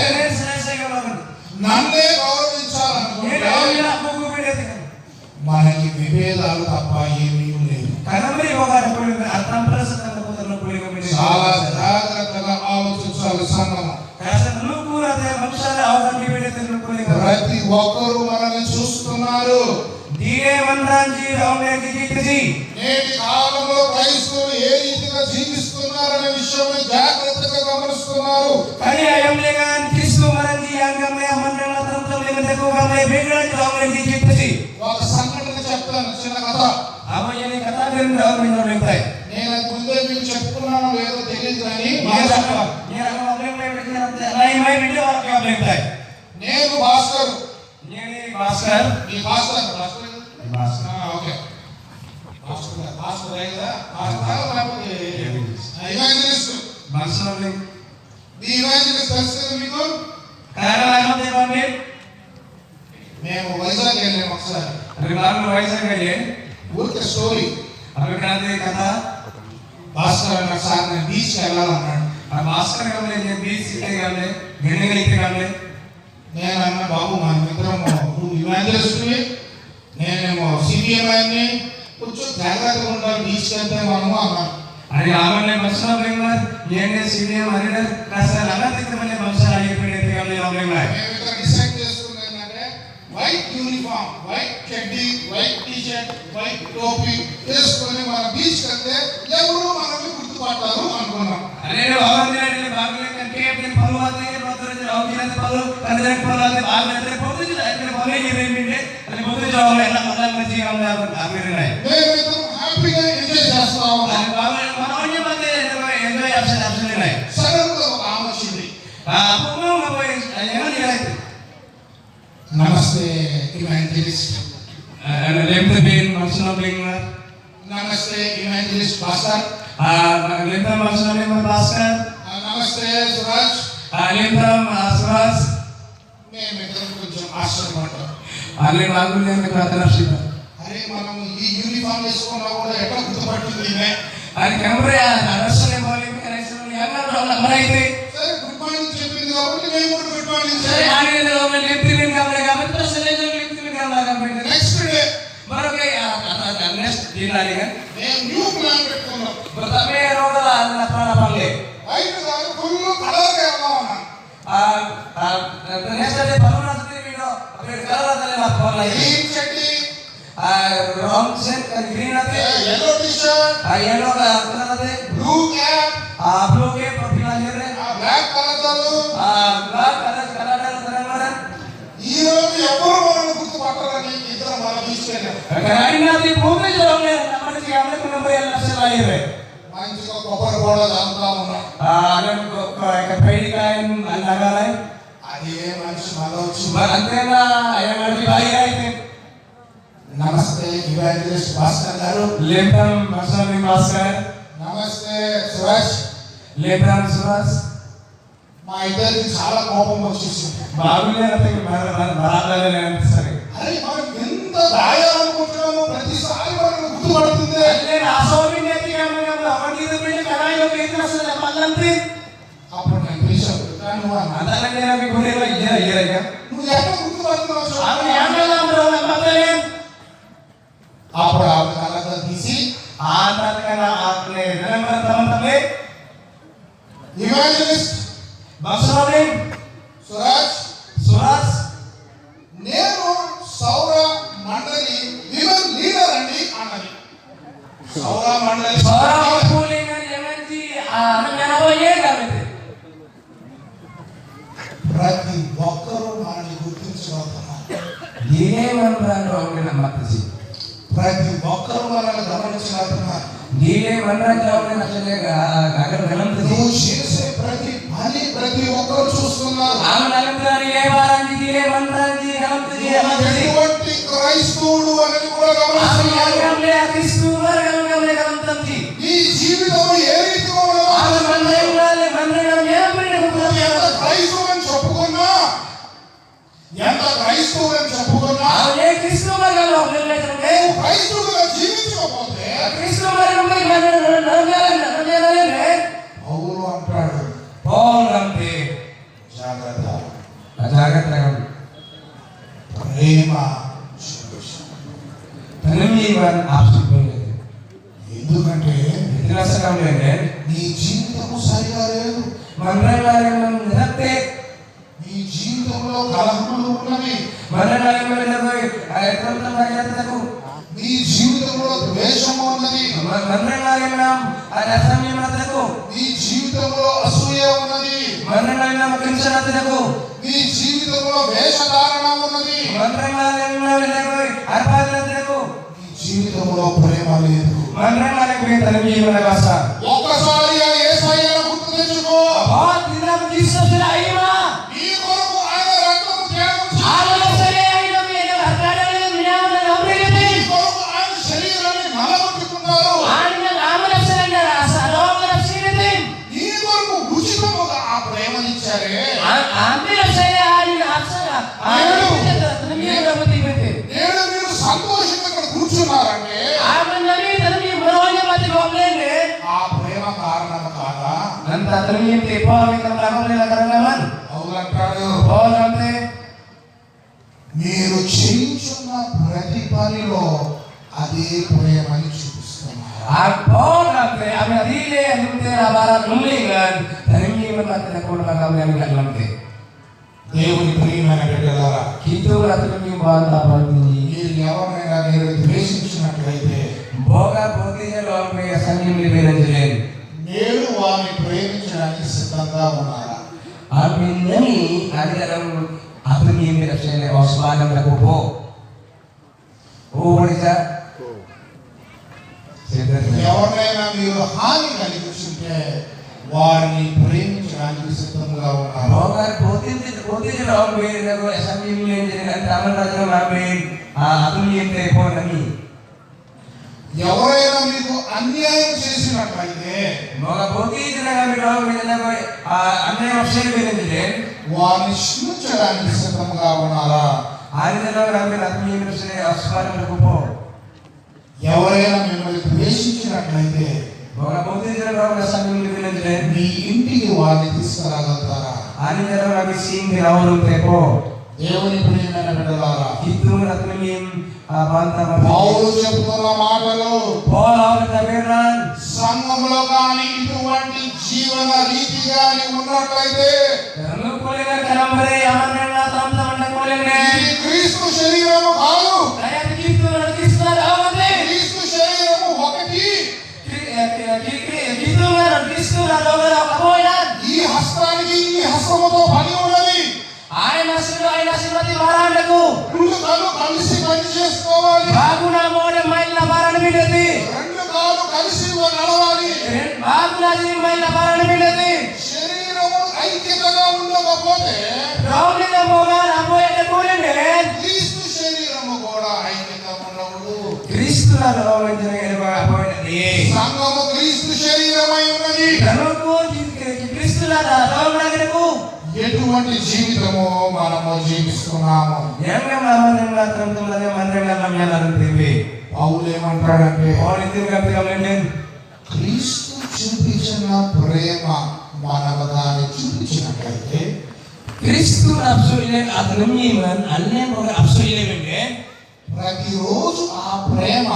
నన్నే గౌరవించాలనుకుంటే మనకి విభేదాలు తప్ప ఏమీ లేదు. చాలా జాగ్రత్తగా ఆలోచించాలి సంఘము. ప్రతి ఒక్కరు మనల్ని చూస్తున్నారు. నేటి కాలంలో క్రైస్తవులు ఏ రీతిగా జీవిస్తున్నారనే విషయాన్ని జాగ్రత్తగా గమనిస్తున్నారు. ఒక సంఘటన చెప్తాను, చిన్న కథ. నేను ముందే మీకు చెప్పుకున్నాను లేదో తెలియదు కానీ నేను భాస్కర్ ఓకే మీకు మేము వైజాగ్ వెళ్ళాము ఒకసారి. ఊరికే స్టోరీ కదా భాస్కర్ అన్నాడు, సార్ నేను బీచ్కి వెళ్ళాలన్నాడు. భాస్కర్ బీచ్ నేను అన్నా, బాబు మన ఇద్దరం నువ్వు ఇవాంజలిస్ట్వి, నేనేమో సిబిఎంఐని, కొంచెం జాగ్రత్తగా ఉండాలి బీచ్కి వెళ్తే మనము అన్నాను. అది ఆమె మనుషుల ఏంటి సీనియర్ అడిగారు డిసైడ్ చేసుకుంది ఏంటంటే వైట్ యూనిఫామ్, వైట్ చెడ్డీ, వైట్ టీ షర్ట్, వైట్ టోపీ వేసుకొని మన బీచ్ వెళ్తే ఎవరు మనల్ని గుర్తుపడతారు అనుకున్నాం. హ్యాపీగా ఎంజాయ్ చేస్తాం. సడన్ గా ఒక ఆమె వచ్చింది. నమస్తే ఇవాంజలిస్ట్. నమస్తే ఇవాంజలిస్ట్ భాస్కర్. నమస్తే సురాజ్. మేమిద్దరం కొంచెం ఆశ్చర్యపడ్డాం. అరే మనం ఈ యూనిఫామ్ వేసుకున్నా కూడా ఎట్లా గుర్తుపట్టింది? అది కెమెరా సరే గుడ్ మార్నింగ్ చెప్పింది కాబట్టి మేము కూడా గుడ్ మార్నింగ్. నెక్స్ట్ డే మేము న్యూ ప్లాన్ పెట్టుకున్నాం. వైట్ కాదు, ఫుల్ కలర్ గా వెళ్దామన్నాం. గ్రీన్ చెడ్డీ, green yellow t-shirt, yellow lahir. మంచిగా కొబ్బరి కూడా చల్లుతా ఉన్నాం. Ada kayak kain nagalay. అదే మనిషి మళ్ళీ వచ్చి Antena yang ada di bahaya itu. నమస్తే ఇవాంజలిస్ట్ భాస్కర్ గారు, Lebam Masani Masker, నమస్తే సురేష్. Lebam Suras. మా ఇద్దరికి చాలా కోపం వచ్చేసింది. Barunya nanti marah dengan sering. అరే మనం ఎంత దాయాలనుకుంటున్నామో ప్రతిసారి మనకు గుర్తుపడుతుంది. Then asobi nanti kamu akan ditemukan karena yang kita sudah makanti. అప్పుడు నేను పిలిచాను, నువ్వు అన్నా, Antara yang kami boleh lagi ya. నువ్వు ఎక్కడ గుర్తుపడుతున్నావు చెప్పు. Aku yang dalam dalam makan. అప్పుడు ఆవిడ కళ్ళతో తీసి Antara karena aku dalam teman-teman. Evangelist Baksudin Suresh, Suras. నేను సౌర మండలి విమెన్ లీడర్ అండి అన్నది. సౌర మండలి Orang pulingan jangan di anak apa ya kami. ప్రతి ఒక్కరూ మనల్ని గుర్తించగలుగుతున్నారు. Dia mana orang yang mati sih. ప్రతి ఒక్కరూ మనల్ని గమనించగలుగుతున్నారు. Dia mana jauh yang asalnya agar dalam tu. నువ్వు చేసే ప్రతి పని ప్రతి ఒక్కరు చూస్తున్నారు. Am dalam dari lebaran dia mana di dalam tu dia mati sih. ఎటువంటి క్రైస్తవుడు అనేది కూడా Am yang గమనిస్తున్నారు. kami lihat Kristus yang kami dalam tu. నీ జీవితం ఏ రీతిగా Am ఉన్నదో mana kami yang beri ఎంత క్రైస్తవుని చెప్పుకున్నా, ఎంత క్రైస్తవుని చెప్పుకున్నా, Am yang Kristus kalau boleh నువ్వు క్రైస్తవుడిగా జీవించకపోతే Kristus kami mana పౌలు అంటాడు, Paul kami. జాగ్రత్త, Ajaran terang. ప్రేమ చూపించు. Penemian absud boleh. ఎందుకంటే Itu rasa kami kan. నీ జీవితము సరిగా లేదు. Mana yang mengerti. నీ జీవితంలో కలహములు ఉన్నవి. Mana yang mengerti. Ayat tentang ayat itu. నీ జీవితంలో ద్వేషము ఉన్నది. Mana yang menam. Ada sami mata itu. నీ జీవితంలో అసూయ ఉన్నది. Mana yang mengenal itu. నీ జీవితంలో వేషధారణ ఉన్నది. Mana yang mengenal itu. Apa itu. నీ జీవితంలో ప్రేమ లేదు. Mana yang mengenal bahasa. ఒక్కసారి ఆ యేసయ్యను గుర్తు తెచ్చుకో. Oh, tidak bisa selama. నీ కొరకు ఆయన రక్తము త్యాగం చేశాడు. Kalau saya hidup ini berada di dunia dan నీ కొరకు ఆయన శరీరాన్ని నలగొట్టుకున్నారు. నీ కొరకు ఉచితముగా ఆ ప్రేమనిచ్చారే. నేడు మీరు సంతోషంగా ఇక్కడ కూర్చున్నారంటే ఆ ప్రేమ కారణం కాదా? అవునంటాడు. మీరు చేయించున్న ప్రతి పనిలో అదే ప్రేమని చూపిస్తున్నారు. దేవుని ప్రియమైన బిడ్డలారా, మీరు ఎవరైనా మీరు ద్వేషించినట్లయితే నేడు వారిని ప్రేమించడానికి సిద్ధంగా ఉన్నారా? ఎవరైనా మీరు హాని కలిగించుంటే వారిని ప్రేమించడానికి సిద్ధంగా ఉన్నారు. ఎవరైనా మీకు అన్యాయం చేసినట్లయితే వారిని క్షమించడానికి సిద్ధంగా ఉన్నారా? ఎవరైనా మిమ్మల్ని ద్వేషించినట్లయితే మీ ఇంటికి వారిని తీసుకురాగలుగుతారా? దేవుని ప్రియమైన బిడ్డలారా, పౌలు చెప్తున్న మాటలు సంఘంలో కానీ ఇటువంటి జీవన రీతి కానీ ఉన్నట్లయితే ఇది క్రీస్తు శరీరము కాదు. క్రీస్తు శరీరము ఒకటి. ఈ హస్తానికి ఈ హస్తముతో పని ఉన్నది. రెండు కాళ్ళు కలిసి పని చేసుకోవాలి. రెండు కాళ్ళు కలిసి నడవాలి. బాగులాది మైల బారణ బిడది శరీరము ఐక్యతగా ఉండకపోతే రౌలిన మోగాన అపోయే కోలెండే క్రీస్తు శరీరము కూడా ఐక్యతగా ఉండదు. క్రీస్తుల రౌలిన అపోయే సంఘము క్రీస్తు శరీరమై ఉన్నది. రౌకు క్రీస్తుల రౌలినకు ఎటువంటి జీవితము మనము జీవిస్తున్నాము? పౌలు ఏమంటాడంటే క్రీస్తు చూపించిన ప్రేమ మనవదాన్ని చూపించినట్లయితే క్రీస్తు ప్రతిరోజు ఆ ప్రేమ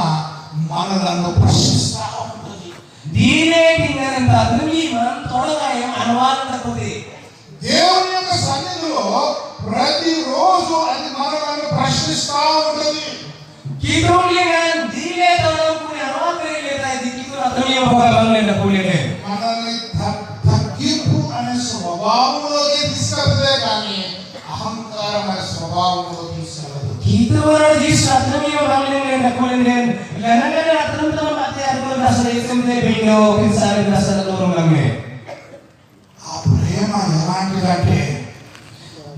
మనలను ప్రశ్నిస్తా ఉంటుంది. దేవుని యొక్క సన్నిధిలో ప్రతిరోజు అది మనలను ప్రశ్నిస్తా ఉంటుంది. మనల్ని తగ్గింపు అనే స్వభావంలోకి తీసుకెళ్తే కానీ అహంకారం అనే స్వభావంలో తీసుకెళ్ళదు. ఆ ప్రేమ ఎలాంటిదంటే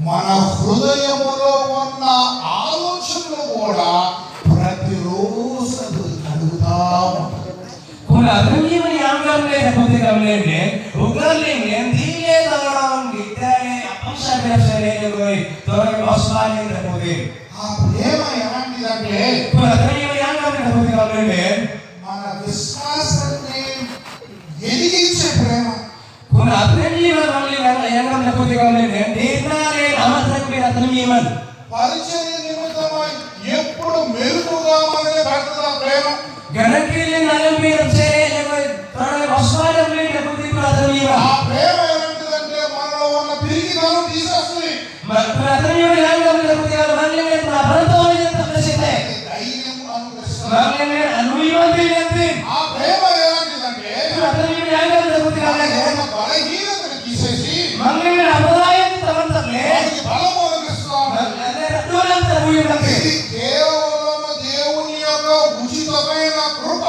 మన హృదయములో ఉన్న ఆలోచనలు కూడా ప్రతిరోజు కలుగుతా ఉంటుంది. ఆ ప్రేమ ఎలాంటిదంటే మన విశ్వాసాన్ని ఎదిగించే ప్రేమ. పరిచర్య నిమిత్తమై ఎప్పుడు మెరుగుగా మనల్ని పెడుతున్న ప్రేమ. ఆ ప్రేమ ఎలాంటిదంటే మనలో ఉన్న పిరికితనం తీసేస్తుంది. ధైర్యం అనుగ్రహిస్తుంది. ఆ ప్రేమ ఎలాంటిదంటే బలహీనతను తీసేసి మనకి బలము అనుగ్రహిస్తాడు. ఇది కేవలం దేవుని యొక్క ఉచితమైన కృప.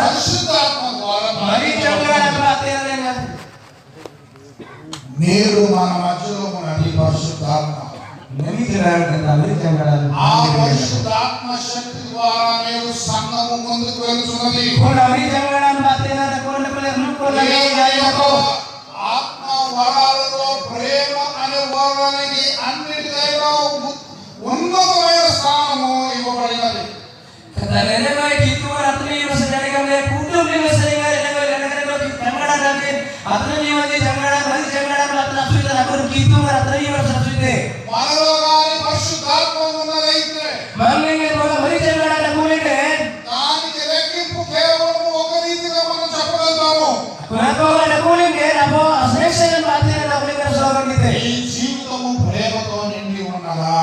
పరిశుద్ధాత్మ ద్వారా నేడు మన మధ్యలో ఉన్నది పరిశుద్ధాత్మ. ఆ పరిశుద్ధాత్మ శక్తి ద్వారా నేడు సంఘము ముందుకు వెళ్తున్నది. ఆత్మ వరాలలో ప్రేమ అనే వరానికి అన్నిటికైనా ఉన్నతమైన స్థానము ఇవ్వబడినది. మనలో గాని పరిశుద్ధాత్మ ఉన్నదైతే దానికి రెట్టింపు కేవలం ఒక రీతిగా మనం చెప్పగలుగుతాము. ఈ జీవితము ప్రేమతో నిండి ఉన్నదా?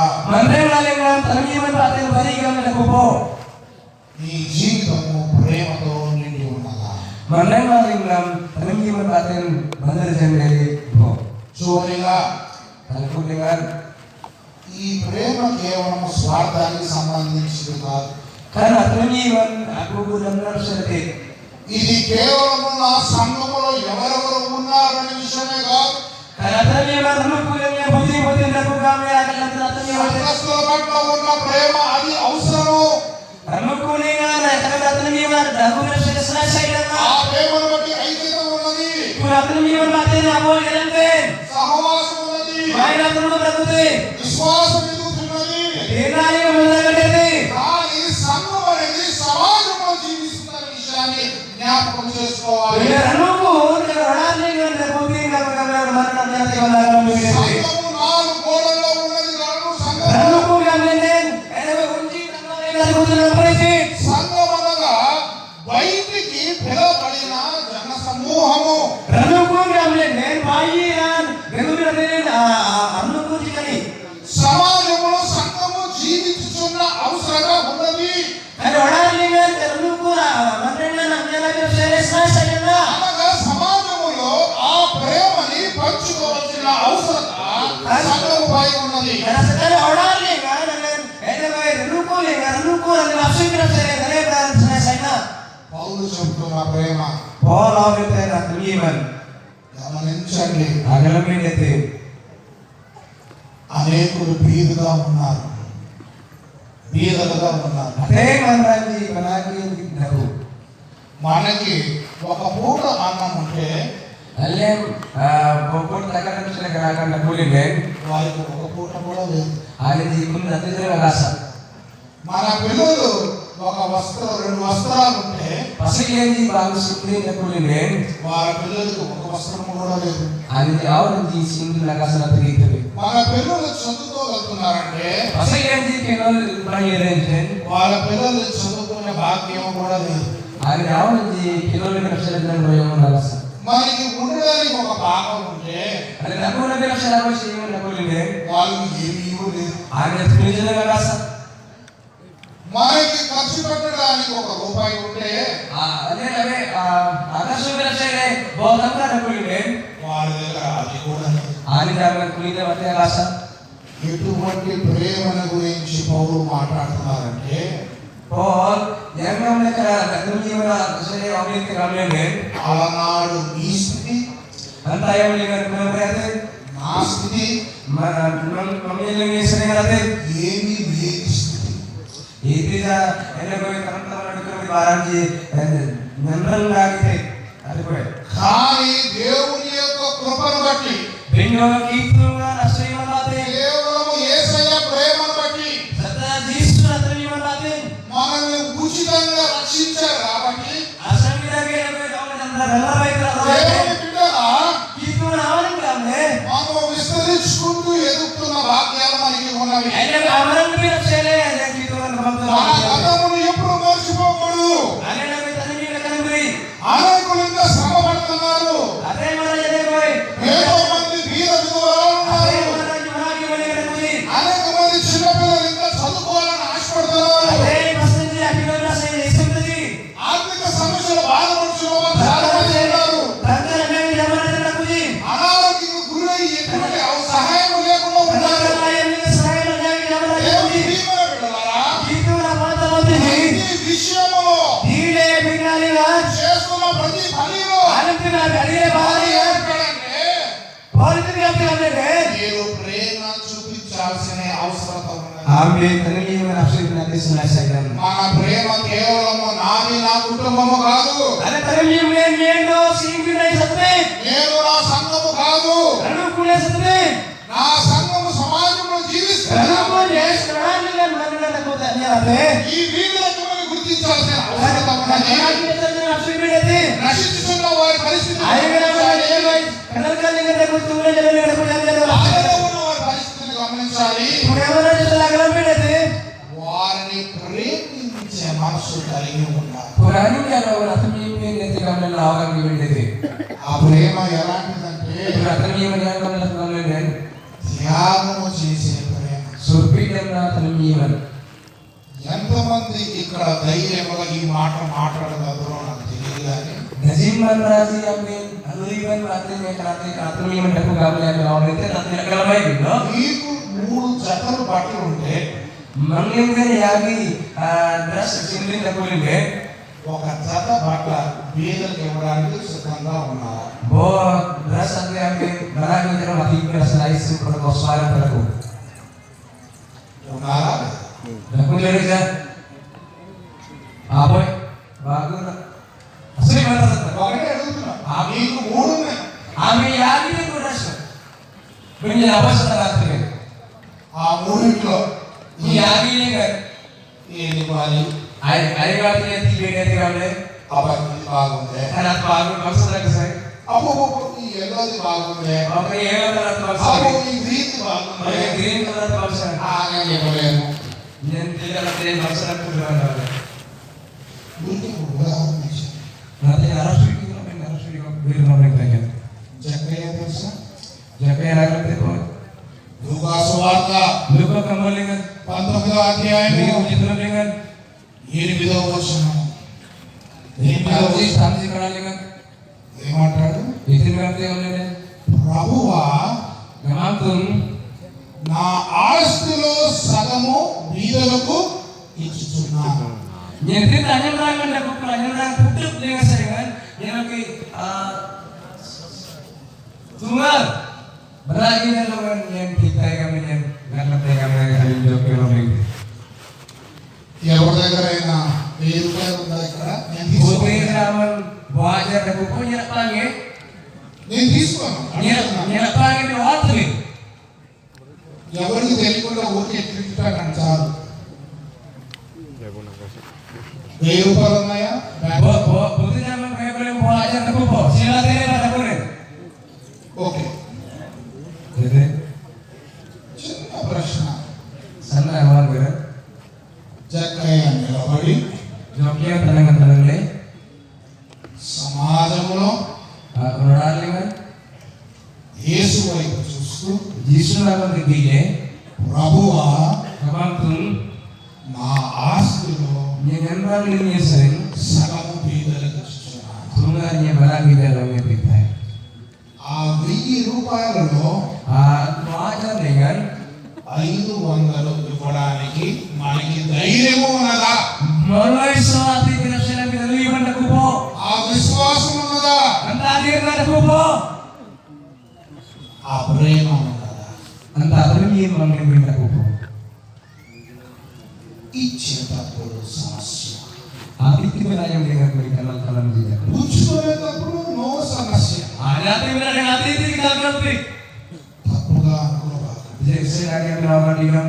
ఈ జీవితము ప్రేమతో నిండి ఉన్నదా? చూడగా ఈ ప్రేమ కేవలం స్వార్థానికి సంబంధించింది కాదు. ఇది కేవలం నా సంఘములో ఎవరెవరు ఉన్నారనే విషయమే కాదు. సంఘస్థుల పట్ల ఉన్న ప్రేమ అది అవసరము. ఆ ప్రేమను బట్టి ఐక్యత ఉన్నది, సహవాసం ఉన్నది, విశ్వాసం ఎదుగుతున్నది. కానీ సంఘం అనేది సమాజంలో జీవిస్తున్న విషయాన్ని జ్ఞాపకం చేసుకోవాలి. సంఘము 4 గోడల్లో ఉన్నది కాదు. సంఘం అనగా బయటికి పిలవబడిన జన సమూహము. సమాజంలో సంఘము జీవించుచున్న అవసరత ఉన్నది. అనగా సమాజములో ఆ ప్రేమని పంచుకోవాల్సిన అవసరత పౌలు చెబుతున్న ప్రేమ Paul awalnya nak teman. గమనించండి. Agak lebih nanti. అనేకులు బీదగా ఉన్నారు, బీదలుగా ఉన్నారు. Ada mana lagi penagi dahu. మనకి ఒక పూట అన్నం ఉంటే Alam, pokok takkan bisa kerjakan nak boleh kan? వారికి ఒక పూట కూడా లేదు. Ada di pun nanti saya rasa. మన పిల్లలు ఒక రెండు వస్త్రాలు ఉంటే Pasal yang di bagus ini nak boleh kan? వారి పిల్లలకు ఒక వస్త్రం కూడా లేదు. Ada di awal di sini nak rasa nanti gitu. మన పిల్లలు చదువుకోగలుగుతున్నారంటే Pasal yang di kenal banyak人. వాళ్ళ పిల్లలు చదువుకునే భాగ్యం కూడా లేదు. Ada di awal di kenal dengan kesadaran banyak nak rasa. మనకి ఉండడానికి ఒక భాగం ఉంటే Ada nak boleh dengan kesadaran sih nak boleh kan? వాళ్ళకి ఏమీ లేదు. Ada tulisan dengan rasa. మనకి ఖర్చు పెట్టడానికి ఒక రూపాయి ఉంటే Ada sudah saya bawa tangga nak boleh kan? వారి దగ్గర అది కూడా లేదు. Ada jangan kulitnya mati rasa. ఎటువంటి ప్రేమను గురించి పౌలు మాట్లాడుతున్నారంటే Paul yang namanya kerana dunia saya orang itu ramai kan? అలనాడు మీ స్థితి Anta yang melihat berarti నా స్థితి memilih sering berarti ఏమీ లేని స్థితి. itu ya enak kau teman-teman ada kerja barang je nyenang lagi ada kau కానీ దేవుని యొక్క కృపను బట్టి bingung itu kan asli berarti కేవలం యేసయ్య ప్రేమను బట్టి setelah Yesus asli berarti మనల్ని ఉచితంగా రక్షించారు కాబట్టి asal kita kira kau jangan baik దేవుని బిడ్డలా itu nawan kan మనం విస్తరించుకుంటూ ఎదుగుతున్న భాగ్యాలు మనకి ఉన్నవి. ada amaran lebih saya ada gitu kan మన గతమును ఎప్పుడు మర్చిపోకూడదు. ada nabi tadi kan beri అనేకులు ఇంకా శ్రమ పడుతున్నారు. ada mana jadi kau ఎంతో మంది బీద విధవరాలు ada ఉన్నారు. mana lagi mana kan beri అనేక మంది చిన్నపిల్లలు ఇంకా చదువుకోవాలని ఆశపడుతున్నారు. ada pasti dia akhirnya saya isem tadi ఆర్థిక సమస్యలు బాధపడుతున్న వారు చాలా మంది ఉన్నారు. tangga nabi zaman ada nak beri అనారోగ్యం గురై ఎటువంటి సహాయం లేకుండా ఉన్నారు. tangga lain ni saya nabi zaman ada దేవుని beri ప్రియమైన బిడ్డలారా, itu nama tahu ఈ విషయములో Dile binali kan చేస్తున్న ప్రతి పనిలో alam kita ada bahari kan ఎక్కడంటే politik yang kita ada మీరు ప్రేమ చూపించాల్సిన అవసరం ఉన్నది. Amin. Tadi yang nafsu nanti selesaikan. మన ప్రేమ కేవలం నాది నా కుటుంబము కాదు, Ada tadi yang nyendo singgunai sate. నేను నా సంఘము కాదు, Lalu kuliah sate. నా సంఘము సమాజంలో జీవిస్తుంది. Lalu pun ya sekarang dengan mana nak kau tanya apa? ఈ వీళ్ళకు మనం గుర్తించాల్సిన అవసరం ఉన్నది. Lagi kita nafsu ini nanti. నశించుతున్న వారి పరిస్థితి Ayo kita belajar. Kenalkan dengan aku tulen jalan dengan aku jalan. బాధలో ఉన్న వారి పరిస్థితిని గమనించాలి. Punya mana jalan jalan nanti. వారిని ప్రేమించే మనసు కలిగి ఉండాలి. Purani kalau ratu mimpi nanti kamu lawan mimpi nanti. ఆ ప్రేమ ఎలాంటిదంటే Ratu mimpi yang kamu lakukan nanti. త్యాగము చేసే ప్రేమ. Surpi dan ratu mimpi. ఎంతమంది ఇక్కడ ధైర్యంగా ఈ మాట మాట్లాడగలరో నాకు తెలియదు కానీ Naziman razi amin, aluiban ratu yang ratu mimpi aku kamu yang lawan nanti nanti kalau main, no? మీకు 3 జతలు బట్టలు ఉంటే Mengimkan yagi dress singling aku ini. ఒక జత బట్ట బీదలకు ఇవ్వడానికి సిద్ధంగా ఉన్నారు. Bo dress aku yang barang yang mati kelas lain seperti kosaran padaku. ఉన్నారా? Aku jadi kan, apa? Bagus. Asli mana satu? ఒకటే అడుగుతున్నా. మీకు 3 ఉన్నాయి. Ami yagi itu dress. Punya apa setelah itu? ఆ మూడింట్లో Yagi ini kan. ఏది మరి Ayo artinya tiga dari kamu. అబ్బాయి బాగుంది, Karena bagus maksud lagi saya. అబ్బో ఈ ఎల్లోది బాగుంది, Oke ya karena maksud అబ్బో lagi. ఈ గ్రీన్ బాగుంది. Oke green karena maksud. నేను ఇవ్వలేను. Yang tidak ada maksud aku juga. ఊరికి ఉదాహరణ ఇచ్చాను. Nanti harus beri nomor tanya. జక్కయ్య తెలుసా? Jaga yang akan telepon. లూకా సువార్త Lupa kembali dengan 19వ అధ్యాయము Beri ujian dengan 8వ వచనం. Nanti sanksi kenal dengan ఏమంటాడు? izin ngerti oleh ప్రభువా Ngamantun నా ఆస్తిలో సగము బీదలకు ఇచ్చుచున్నాను. Jadi tanya orang kan aku tanya orang putus dengan saya kan, yang lagi tunggal berlagi dengan yang kita kami yang nggak ngerti kami yang jauh kilometer. ఎవరి దగ్గరైనా 1000 రూపాయలు ఉందా ఇక్కడ? నేను తీసుకోను. Putih ramen wajar aku punya pange, నేను తీసుకోను. nyala pange di waktu. ఎవరికి తెలియకుండా ఊరికి ఎక్కించుకుంటాను చాలు. 1000 రూపాయలు ఉన్నాయా? Putih ramen kayak boleh wajar aku po. Sila tere pada boleh. Okay. Jadi చిన్న ప్రశ్న. sana awal ber. జక్కయ్య నిలబడి Joknya tenang-tenangnya. సమాజంలో Kemudian యేసు వైపు చూస్తూ Yesus nama ketiga, ప్రభువా kapan నా ఆస్తిలో jangan balik nyeseng, సగము పేదలకు ఇస్తున్నాను. tunggannya barang di dalamnya kita. ఆ 1000 రూపాయలలో Wajar dengan 500 ఇవ్వడానికి మనకి ధైర్యము ఉన్నదా? mulai saat itu kita bisa lebih pada kupo, ఆ విశ్వాసం ఉన్నదా? entah dia pada kupo, ఆ ప్రేమ ఉన్నదా? entah terus mungkin pada kupo. ఇచ్చేటప్పుడు సమస్య, Itu kita yang dengan berkenalan dalam dia. పుచ్చుకునేటప్పుడు నో సమస్య. Ada itu kita ngerti. తప్పుగా అనుకోవాలి. Jadi saya yang melawan dia.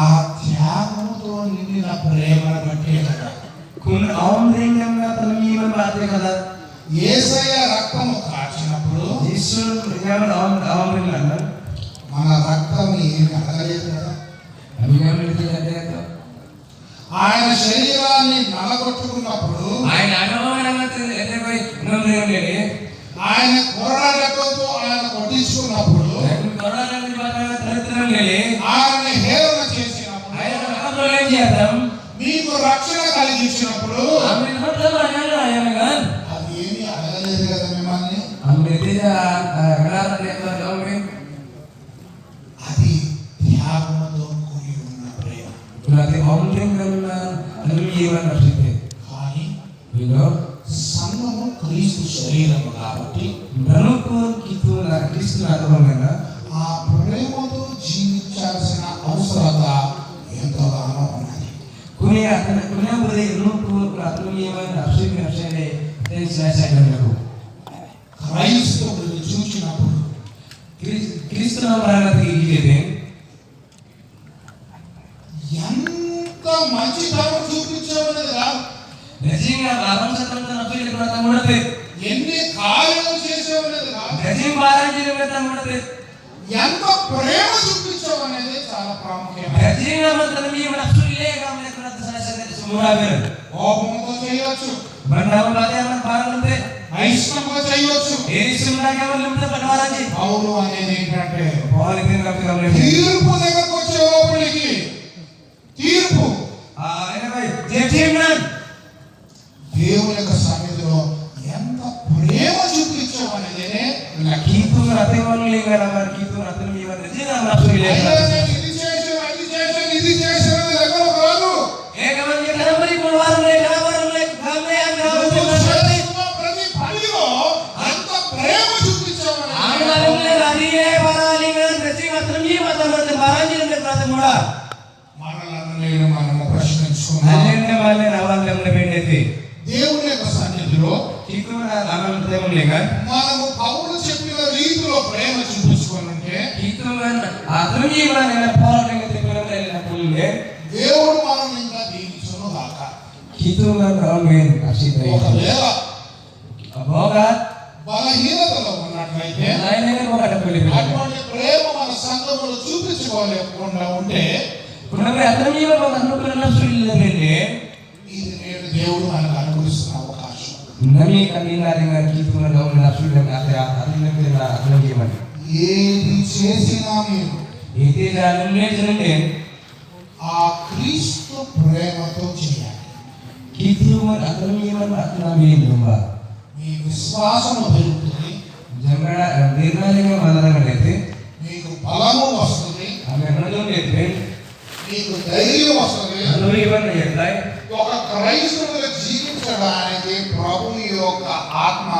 ఆ త్యాగంతో నిండిన ప్రేమను బట్టే కదా Kun om dengan terus membaca kata. యేసయ్య రక్తము కాచినప్పుడు Yesus yang om dengan. మన రక్తం ఏమి అడగలేదు కదా. Kami yang tidak ada itu. ఆయన శరీరాన్ని నలగొట్టుకున్నప్పుడు ఆయన అనుభవం అంటే పోయి నమ్మలేని ఆయన కొరడాలతో ఆయన కొట్టించుకున్నప్పుడు కొరడాలని బాగా తరుతరంలే ఆయన హేళన చేసినప్పుడు ఆయన అకబోలే చేద్దాం మీకు రక్షణ కలిగించినప్పుడు ఆమె హోటల్ ఆయన అది ఏమీ అడగలేదు కదా మిమ్మల్ని. ఆమె తీరా గలారలే ఆమె అది త్యాగంతో కూడి ఉన్న ప్రేమ. berarti om dengan అనుభవం నచ్చితే కానీ వీలో సంఘము క్రీస్తు శరీరము కాబట్టి మనకు కితో నా క్రీస్తు నామమున ఆ ప్రేమతో జీవించాల్సిన అవసరత ఎంతగానో ఉన్నది. kunia boleh nuku అనుభవం నచ్చితే నేను క్రైస్తవులు చూచినప్పుడు క్రీస్తు నామమున ఇగిలేదే ఎంత మంచితనం చూపించామనేది కాదు, నిజంగా లాభం సత్రంతో నచ్చులు కూడా తమ్ముడతే ఎన్ని కార్యాలు చేసామనేది కాదు, నిజం బారాంజీలు కూడా తమ్ముడతే ఎంత ప్రేమ చూపించామనేది చాలా ప్రాముఖ్యం. నిజంగా మాత్రం మీ నచ్చులే కామనే కూడా సనసన సుమురాబెర కోపంతో చేయవచ్చు, బండావు బాదేమన బారాలంతే అయిష్టంగా చేయవచ్చు. ఏరిసున్నాగా వల్లంతే పడవారాంజీ పౌలు అనేది ఏంటంటే పాలితిన్ కప్పిగమనే తీర్పు దగ్గరకు వచ్చేవాడికి తీర్పు దేవుని యొక్క సన్నిధిలో ఎంత ప్రేమ చూపించామనేదే Kitu natin manulingan naman kitu natin miwan niya na nasulit. ఇది చేశాను దగ్గర కాదు. Kaman yung kanamari pulwaran kami ang ప్రతి పనిలో అంత ప్రేమ చూపించామని ang nalunan ariye paralingan kasi natin miwan naman baranjin ng natin mula. మనల్ని మనము ప్రశ్నించుకున్నాం. Alin naman na awang lang na piniti. దేవుని యొక్క సన్నిధిలో Kitu na naman tayo manulingan. మనము పౌలు చెప్పిన రీతిలో ప్రేమ చూపించుకున్నంటే Kitu man atin miwan na paraling natin na pulungan. దేవుడు మనల్ని ఇంకా దీవించును గాక. Kitu man amin kasi tayo. ఒకవేళ Aboga బలహీనతలో ఉన్నట్లయితే lain nga mga napulungan. అటువంటి ప్రేమ మన సంఘములో చూపించుకోలేకుండా ఉంటే Kunwari atin miwan mga nanunan nasulit na ఇది నేడు దేవుడు మనకు అనుగ్రహిస్తున్న అవకాశం. Nami kanina dengan kitu na daw na sulit ng atin na atin giman. ఏది చేసినా మీరు Iti jalan ni jalan ఆ క్రీస్తు ప్రేమతో చేయాలి. kitu man atin giman atin namin lumba. మీ విశ్వాసము పెరుగుతుంది, Jangan dirna dengan malaran nete. మీకు బలము వస్తుంది, Ame nandun nete. మీకు ధైర్యం వస్తుంది, Hallelujah yendai. ఒక క్రైస్తవుగా జీవించడానికి ప్రభువు యొక్క ఆత్మ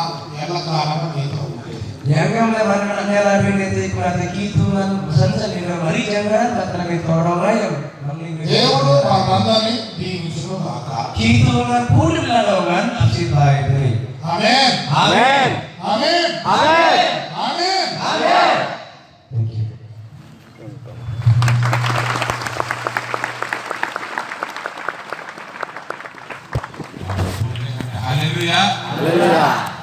ఎల్లకాలం నీతో ఉంటుంది. Jangan mana nela binti kurate kitungan sansa dina mari jangan tatna todong ayam. దేవుడు మనందరినీ దీవించును గాక. Kitungan puri lawangan absit baik ini. Amen. Amen. Amen. Amen. Amen. Amen. Thank you. Hallelujah. Hallelujah.